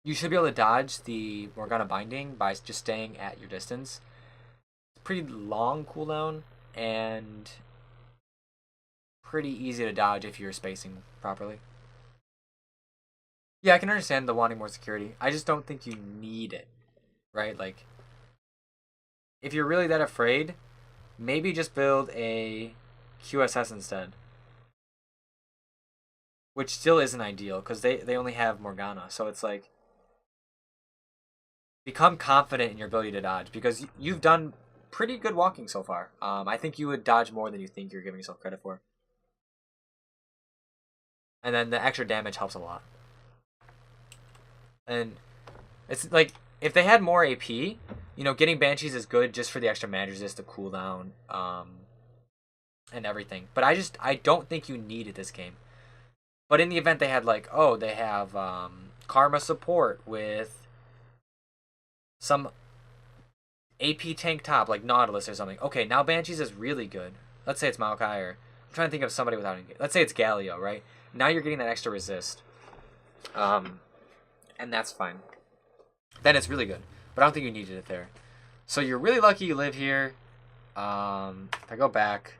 You should be able to dodge the Morgana binding by just staying at your distance. It's pretty long cooldown and pretty easy to dodge if you're spacing properly. Yeah, I can understand the wanting more security. I just don't think you need it, right? Like, if you're really that afraid, maybe just build a QSS instead. Which still isn't ideal, because they only have Morgana. So it's like, become confident in your ability to dodge, because you've done pretty good walking so far. I think you would dodge more than you think you're giving yourself credit for. And then the extra damage helps a lot. And it's like, if they had more AP, you know, getting Banshees is good just for the extra mana resist, the cooldown, and everything. But I don't think you needed this game. But in the event they had like, oh, they have Karma support with some AP tank top, like Nautilus or something. Okay, now Banshees is really good. Let's say it's Maokai, or I'm trying to think of somebody without engage. Let's say it's Galio, right? Now you're getting that extra resist. And that's fine. Then it's really good. But I don't think you needed it there. So you're really lucky you live here. If I go back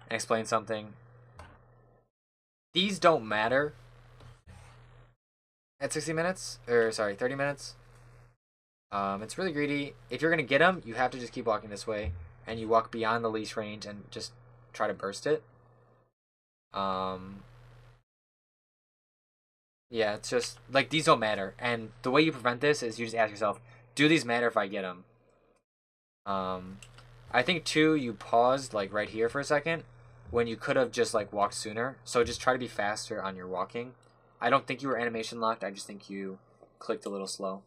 and explain something, these don't matter at 60 minutes. Or, sorry, 30 minutes. It's really greedy. If you're going to get them, you have to just keep walking this way. And you walk beyond the leash range and just try to burst it. Yeah, it's just, like, these don't matter. And the way you prevent this is you just ask yourself, do these matter if I get them? I think, too, you paused, like, right here for a second when you could have just, like, walked sooner. So just try to be faster on your walking. I don't think you were animation locked. I just think you clicked a little slow.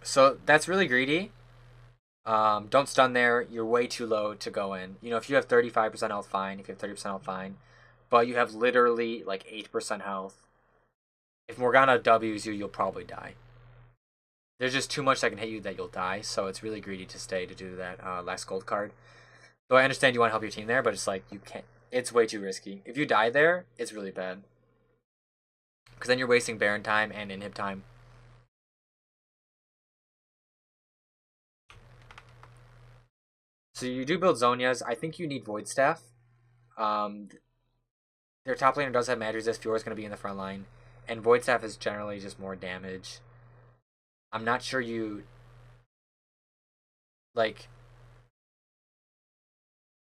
So that's really greedy. Don't stun there. You're way too low to go in. You know, if you have 35% health, fine. If you have 30% health, fine. But you have literally like 8% health. If Morgana W's you, you'll probably die. There's just too much that can hit you that you'll die. So it's really greedy to stay to do that last gold card. Though I understand you want to help your team there, but it's like you can't. It's way too risky. If you die there, it's really bad. Because then you're wasting Baron time and inhib time. So you do build Zonias. I think you need Void Staff. Their top laner does have Mad Resist. Fiora is going to be in the front line. And Void Staff is generally just more damage. I'm not sure you... Like...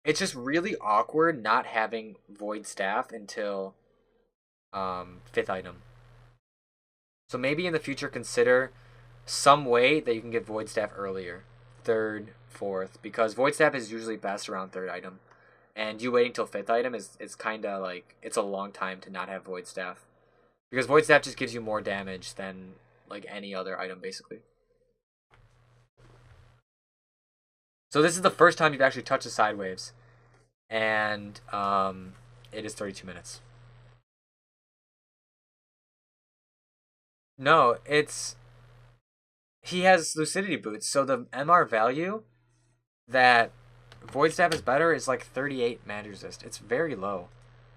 It's just really awkward not having Void Staff until 5th item. So maybe in the future consider some way that you can get Void Staff earlier. 3rd, 4th. Because Void Staff is usually best around 3rd item. And you waiting till 5th item is kind of like, it's a long time to not have Void Staff. Because Void Staff just gives you more damage than like any other item, basically. So this is the first time you've actually touched the side waves. And it is 32 minutes. No, it's... He has Lucidity Boots, so the MR value that Void Staff is better is like 38 Mad Resist. It's very low,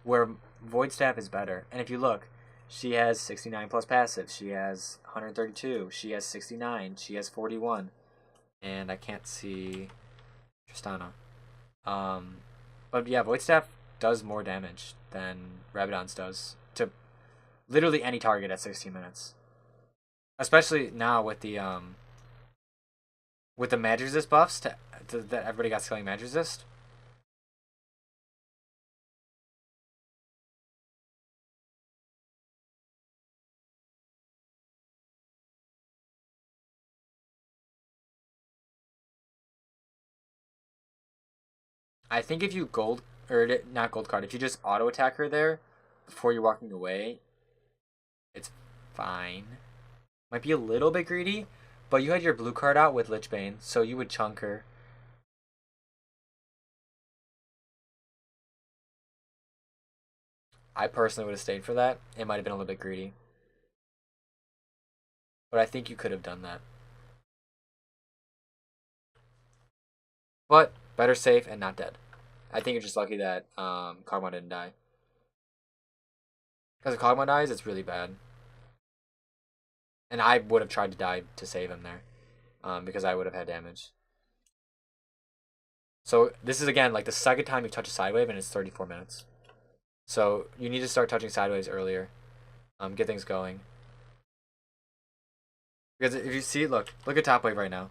where Void Staff is better. And if you look, she has 69 plus passive. She has 132. She has 69. She has 41. And I can't see Tristana. But yeah, Void Staff does more damage than Rabadon's does to literally any target at 16 minutes. Especially now with the magic resist buffs that everybody got scaling magic resist. I think if you gold or not gold card, if you just auto attack her there before you're walking away, it's fine. Might be a little bit greedy, but you had your blue card out with Lichbane, so you would chunk her. I personally would have stayed for that. It might have been a little bit greedy, but I think you could have done that. But better safe and not dead. I think you're just lucky that Kog'Maw didn't die. Because if Kog'Maw dies, it's really bad. And I would have tried to die to save him there. Because I would have had damage. So this is, again, like the second time you touch a Sidewave, and it's 34 minutes. So you need to start touching Sideways earlier. Get things going. Because if you see, look at top wave right now.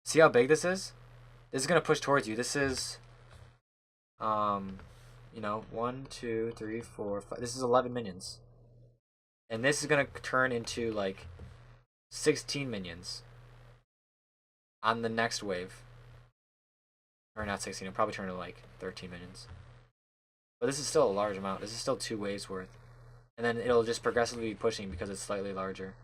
See how big this is? This is going to push towards you. This is, you know, 1, 2, 3, 4, 5. This is 11 minions. And this is going to turn into, like, 16 minions on the next wave. Or not 16, it'll probably turn to, like, 13 minions. But this is still a large amount. This is still 2 waves worth. And then it'll just progressively be pushing because it's slightly larger.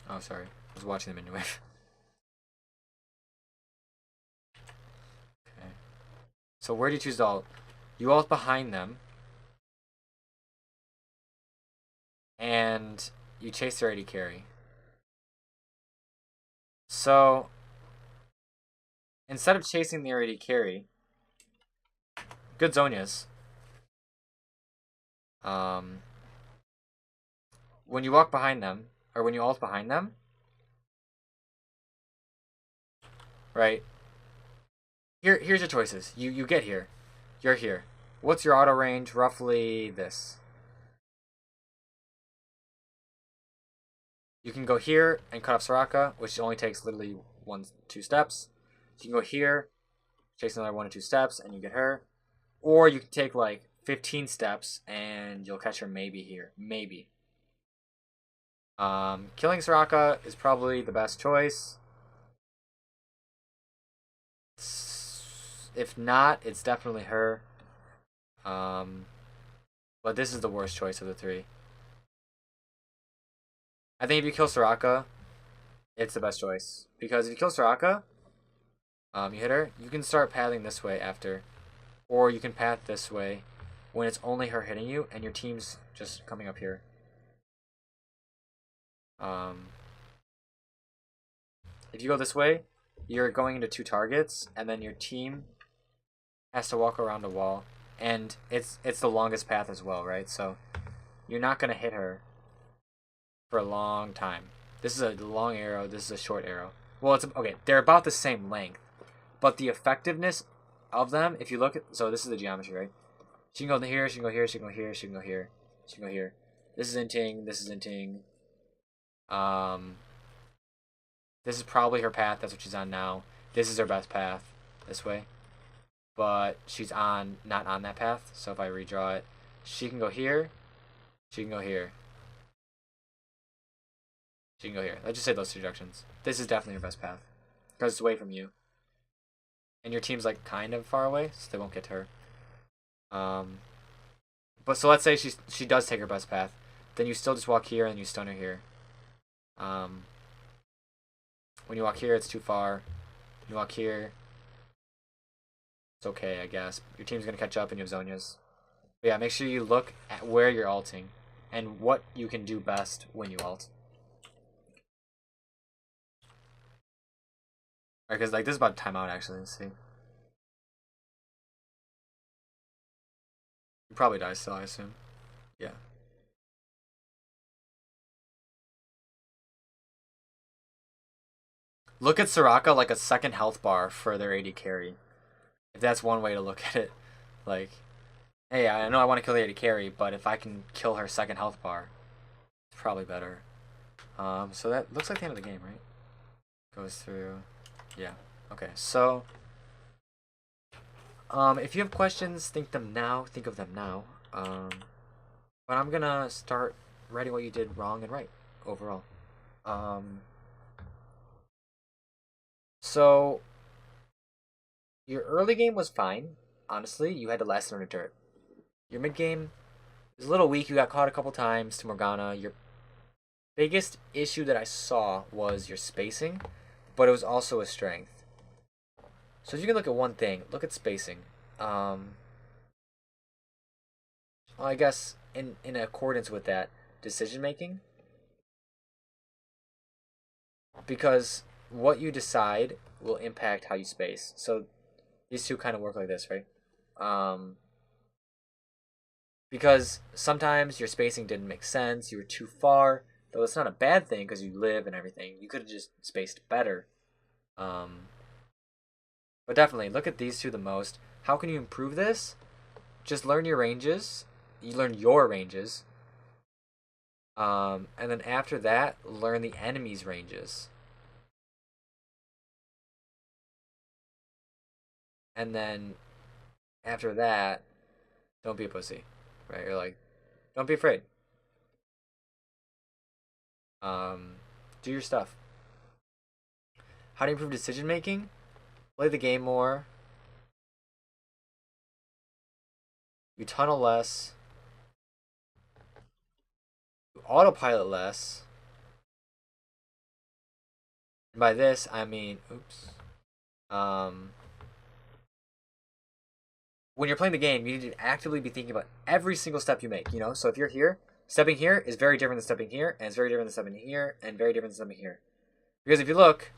Oh, sorry. I was watching the minion wave. Okay. So where do you choose to ult? You ult behind them. And you chase their AD carry. So instead of chasing the AD carry, good Zhonya's. When you walk behind them, or when you ult behind them, right? Here's your choices. You get here. You're here. What's your auto range? Roughly this. You can go here and cut off Soraka, which only takes literally 1-2 steps. You can go here, chase another 1 or 2 steps, and you get her. Or you can take like 15 steps and you'll catch her maybe here. Maybe. Killing Soraka is probably the best choice. If not, it's definitely her. But this is the worst choice of the 3. I think if you kill Soraka, it's the best choice. Because if you kill Soraka, you hit her, you can start pathing this way after. Or you can path this way when it's only her hitting you and your team's just coming up here. If you go this way, you're going into 2 targets, and then your team has to walk around a wall. And it's the longest path as well, right? So you're not going to hit her for a long time. This is a long arrow, this is a short arrow. Well, it's okay, they're about the same length. But the effectiveness of them, if you look at, so this is the geometry, right? She can go here, she can go here, she can go here, she can go here, she can go here. This is inting, this is inting. This is probably her path, that's what she's on now. This is her best path, this way. But she's not on that path, so if I redraw it, she can go here, she can go here. She can go here. Let's just say those 2 directions. This is definitely her best path. Because it's away from you. And your team's like kind of far away, so they won't get to her. But so let's say she does take her best path. Then you still just walk here and you stun her here. When you walk here, it's too far. When you walk here, it's okay, I guess. Your team's going to catch up and you have Zhonya's. But yeah, make sure you look at where you're ulting and what you can do best when you ult. Alright, because like this is about to time out actually. Let's see. You probably die still, I assume. Yeah. Look at Soraka like a second health bar for their AD carry. If that's one way to look at it. Like, hey, I know I want to kill the AD carry, but if I can kill her second health bar, it's probably better. So that looks like the end of the game, right? Goes through. Yeah. Okay. So, if you have questions, think of them now. But I'm gonna start writing what you did wrong and right overall. Um, so your early game was fine. Honestly, you had to last under dirt. Your mid game was a little weak. You got caught a couple times to Morgana. Your biggest issue that I saw was your spacing, but it was also a strength. So if you can look at one thing, look at spacing. Well, I guess in accordance with that, decision making, because what you decide will impact how you space. So these two kind of work like this, right? Um, because sometimes your spacing didn't make sense, you were too far, though it's not a bad thing because you live and everything. You could have just spaced better. Um, but definitely look at these two the most. How can you improve this? Just learn your ranges. You learn your ranges. And then after that, learn the enemy's ranges. And then after that, don't be a pussy, right? You're like, don't be afraid. Do your stuff. How to improve decision making? Play the game more. You tunnel less. You autopilot less. And by this, I mean, oops. When you're playing the game, you need to actively be thinking about every single step you make, you know? So if you're here, stepping here is very different than stepping here, and it's very different than stepping here, and very different than stepping here. Because if you look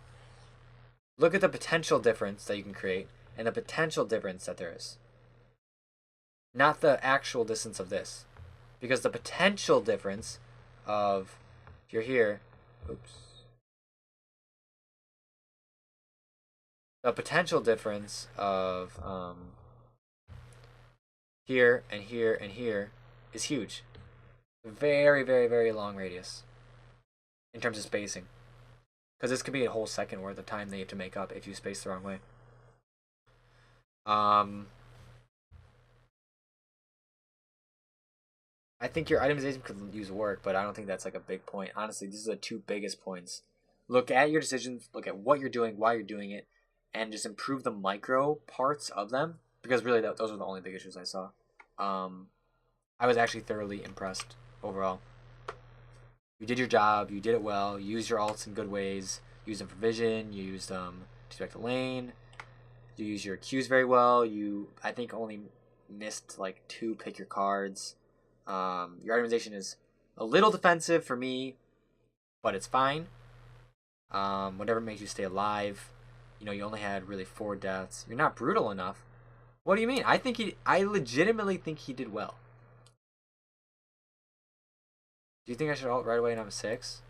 at the potential difference that you can create, and the potential difference that there is. Not the actual distance of this. Because the potential difference of, if you're here, oops. The potential difference of here and here and here is huge. Very, very, very long radius in terms of spacing. Because this could be a whole second worth of time that you have to make up if you space the wrong way. I think your itemization could use work, but I don't think that's like a big point. Honestly, these are the two biggest points. Look at your decisions, look at what you're doing, why you're doing it, and just improve the micro parts of them. Because really, those were the only big issues I saw. I was actually thoroughly impressed overall. You did your job, you did it well, you used your alts in good ways, you used them for vision, you used them to spec the lane, you used your Qs very well, you, I think, only missed like 2 pick your cards. Your itemization is a little defensive for me, but it's fine. Whatever makes you stay alive. You know, you only had really 4 deaths. You're not brutal enough. What do you mean? I legitimately think he did well. Do you think I should ult right away and I'm 6?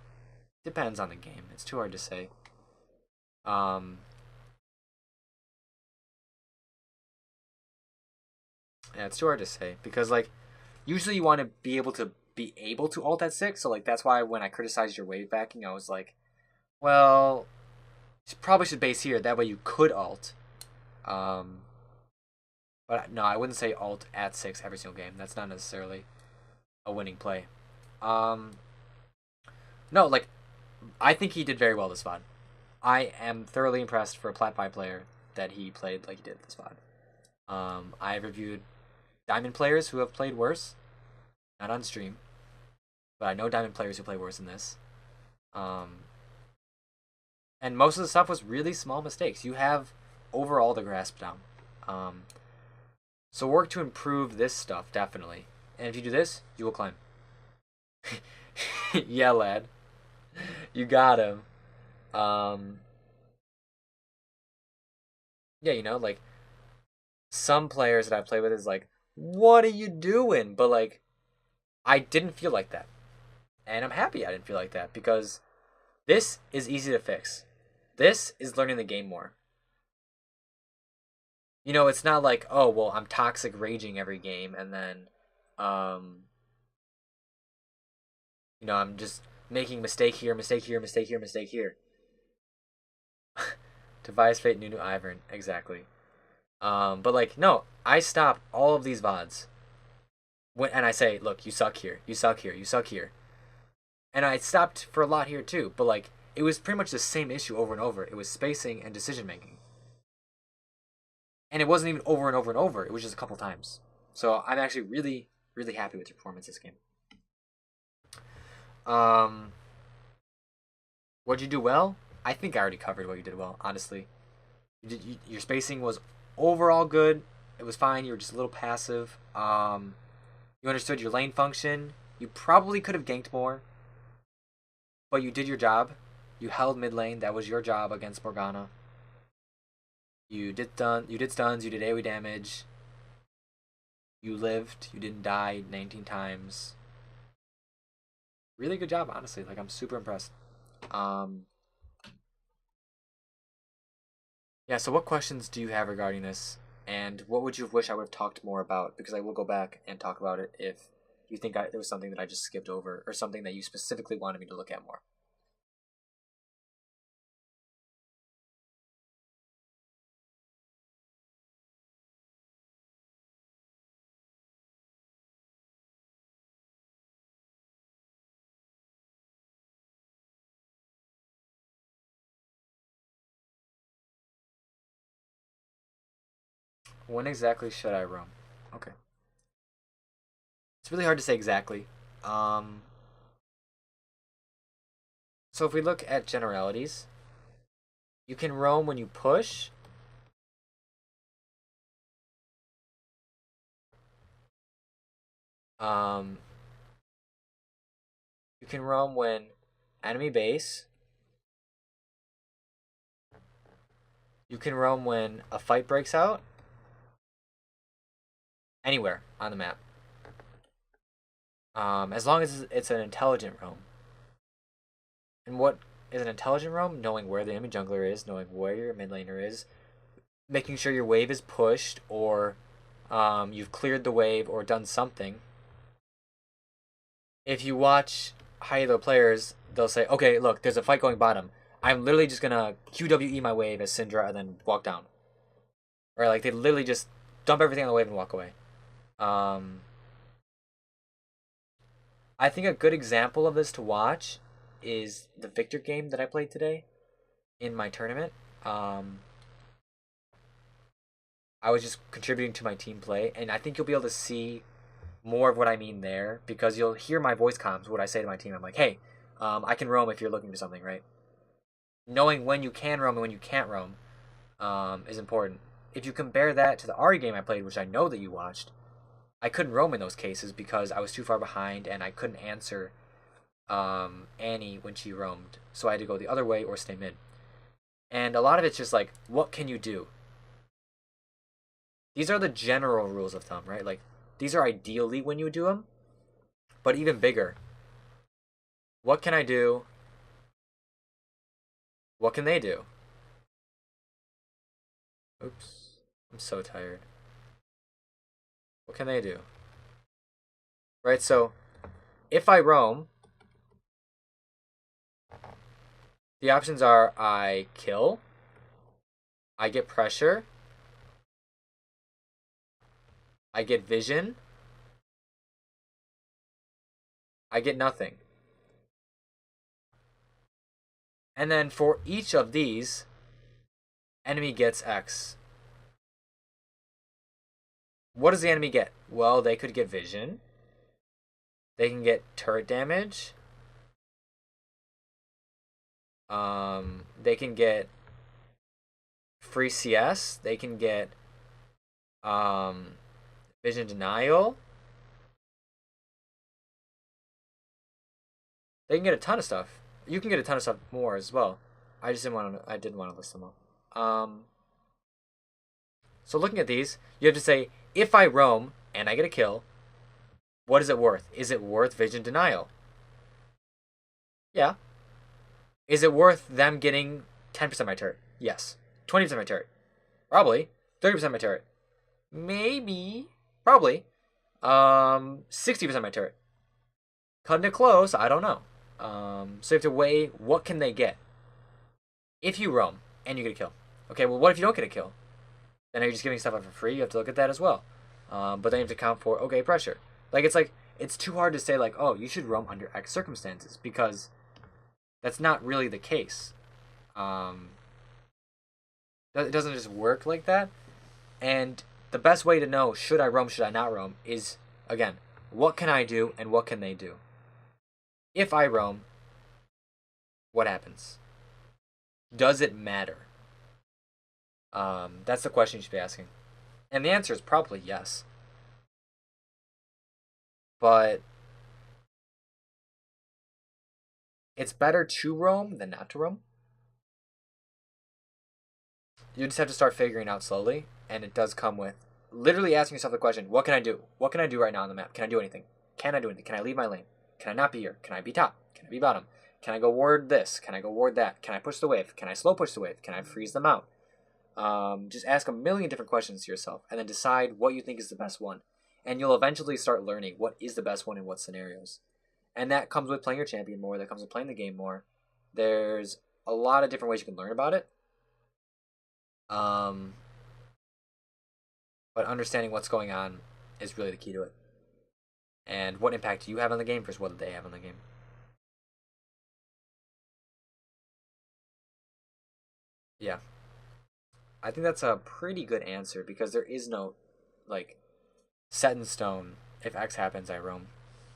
Depends on the game. It's too hard to say. Yeah, it's too hard to say because like usually you want to be able to ult at 6. So like that's why when I criticized your wave backing, I was like, well, you probably should base here. That way you could ult. But no, I wouldn't say ult at 6 every single game. That's not necessarily a winning play. No, like I think he did very well this VOD. I am thoroughly impressed for a Plat 5 player that he played like he did this VOD. I've reviewed Diamond players who have played worse. Not on stream. But I know Diamond players who play worse than this. And most of the stuff was really small mistakes. You have overall the grasp down. So work to improve this stuff, definitely. And if you do this, you will climb. Yeah, lad. You got him. Yeah, you know, like some players that I play with is like, what are you doing? But like, I didn't feel like that. And I'm happy I didn't feel like that because this is easy to fix. This is learning the game more. You know, it's not like, oh, well, I'm toxic raging every game, and then, um, you know, I'm just making mistake here, mistake here, mistake here, mistake here. Device Fate, Nunu Ivern, exactly. But like, no, I stop all of these VODs. And I say, look, you suck here, you suck here, you suck here. And I stopped for a lot here too, but like, it was pretty much the same issue over and over. It was spacing and decision making. And it wasn't even over and over and over, it was just a couple times. So I'm actually really, really happy with your performance this game. What'd you do well? I think I already covered what you did well, honestly. Your spacing was overall good. It was fine. You were just a little passive. You understood your lane function. You probably could have ganked more, but you did your job. You held mid lane. That was your job against Morgana. You did stuns. You did AoE damage. You lived. You didn't die 19 times. Really good job, honestly. Like, I'm super impressed. Yeah, so what questions do you have regarding this? And what would you have wished I would have talked more about? Because I will go back and talk about it if you think there was something that I just skipped over or something that you specifically wanted me to look at more. When exactly should I roam? Okay. It's really hard to say exactly. So if we look at generalities, you can roam when you push. Um, you can roam when enemy base. You can roam when a fight breaks out. Anywhere on the map. As long as it's an intelligent roam. And what is an intelligent roam? Knowing where the enemy jungler is, knowing where your mid laner is, making sure your wave is pushed or you've cleared the wave or done something. If you watch high elo players, they'll say, okay, look, there's a fight going bottom. I'm literally just gonna QWE my wave as Syndra and then walk down. Or like they literally just dump everything on the wave and walk away. I think a good example of this to watch is the Victor game that I played today in my tournament. I was just contributing to my team play, and I think you'll be able to see more of what I mean there because you'll hear my voice comms, what I say to my team. I'm like, hey, I can roam if you're looking for something, right? Knowing when you can roam and when you can't roam is important. If you compare that to the Ari game I played, which I know that you watched, I couldn't roam in those cases because I was too far behind and I couldn't answer Annie when she roamed. So I had to go the other way or stay mid. And a lot of it's just like, what can you do? These are the general rules of thumb, right? Like, these are ideally when you do them, but even bigger. What can I do? What can they do? Oops. I'm so tired. What can they do? Right, so if I roam, the options are I kill, I get pressure, I get vision, I get nothing. And then for each of these, enemy gets X. What does the enemy get? Well, they could get vision. They can get turret damage. They can get free CS. They can get vision denial. They can get a ton of stuff. You can get a ton of stuff more as well. I just didn't want to. I didn't want to list them all. So looking at these, you have to say if I roam and I get a kill, what is it worth? Is it worth vision denial? Yeah. Is it worth them getting 10% of my turret? Yes. 20% of my turret? Probably. 30% my turret. Maybe. Probably. 60% my turret. Cutting it close, I don't know. So you have to weigh what can they get. If you roam and you get a kill. Okay, well, what if you don't get a kill? Then are you just giving stuff up for free? You have to look at that as well. But then you have to count for, okay, pressure. It's too hard to say, like, oh, you should roam under X circumstances, because that's not really the case. It doesn't just work like that. And the best way to know, should I roam, should I not roam, is, again, what can I do and what can they do? If I roam, what happens? Does it matter? That's the question you should be asking. And the answer is probably yes. But it's better to roam than not to roam. You just have to start figuring out slowly, and it does come with literally asking yourself the question, what can I do? What can I do right now on the map? Can I do anything? Can I do anything? Can I leave my lane? Can I not be here? Can I be top? Can I be bottom? Can I go ward this? Can I go ward that? Can I push the wave? Can I slow push the wave? Can I freeze them out? Just ask a million different questions to yourself, and then decide what you think is the best one. And you'll eventually start learning what is the best one in what scenarios. And that comes with playing your champion more. That comes with playing the game more. There's a lot of different ways you can learn about it. But understanding what's going on is really the key to it. And what impact do you have on the game versus what they have on the game. Yeah. I think that's a pretty good answer, because there is no, like, set in stone, if X happens, I roam.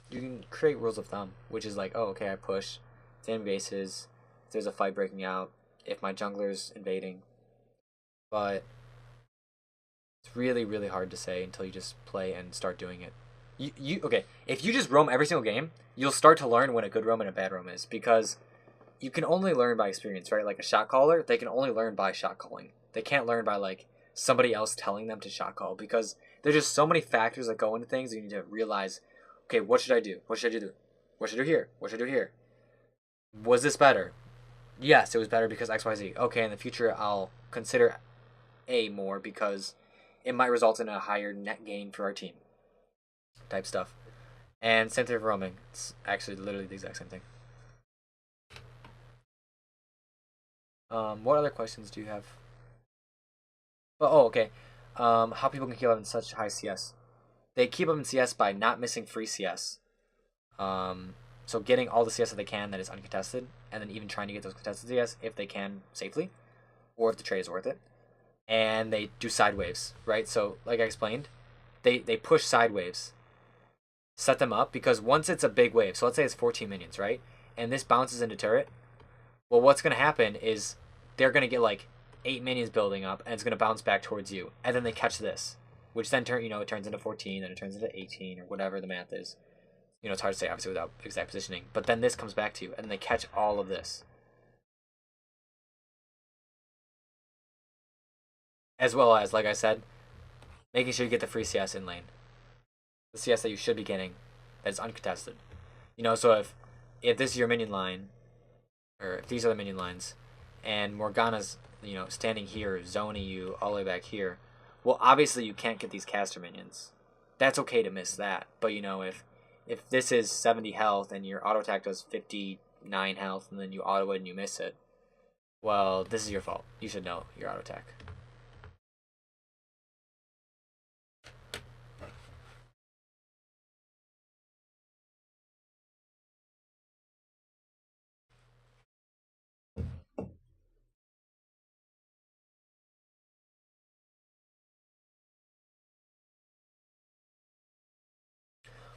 You can create rules of thumb, which is like, oh, okay, I push, same bases, if there's a fight breaking out, if my jungler's invading. But it's really, really hard to say until you just play and start doing it. Okay, if you just roam every single game, you'll start to learn when a good roam and a bad roam is, because you can only learn by experience, right? Like a shot caller, they can only learn by shot calling. They can't learn by, like, somebody else telling them to shot call, because there's just so many factors that go into things that you need to realize, okay, what should I do? What should I do? What should I do here? What should I do here? Was this better? Yes, it was better because XYZ. Okay, in the future, I'll consider A more because it might result in a higher net gain for our team. Type stuff. And same thing for roaming. It's actually literally the exact same thing. What other questions do you have? Oh, okay. How people can keep up in such high CS. They keep up in CS by not missing free CS. So getting all the CS that they can that is uncontested, and then even trying to get those contested CS if they can safely, or if the trade is worth it. And they do side waves, right? So, like I explained, they push side waves, set them up, because once it's a big wave, so let's say it's 14 minions, right? And this bounces into turret. Well, what's going to happen is they're going to get like 8 minions building up, and it's going to bounce back towards you, and then they catch this, which then it turns into 14, then it turns into 18, or whatever the math is. It's hard to say obviously without exact positioning, but then this comes back to you, and they catch all of this, as well as, like I said, making sure you get the free CS in lane, the CS that you should be getting, that is uncontested. So if this is your minion line, or if these are the minion lines, and Morgana's standing here zoning you all the way back here, well, obviously you can't get these caster minions. That's okay to miss that, but if this is 70 health and your auto attack does 59 health and then you auto it and you miss it, well, this is your fault. You should know your auto attack.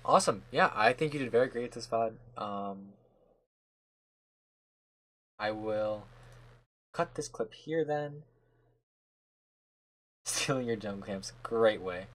Awesome. Yeah, I think you did very great at this VOD. I will cut this clip here then. Stealing your jungle camps, great way.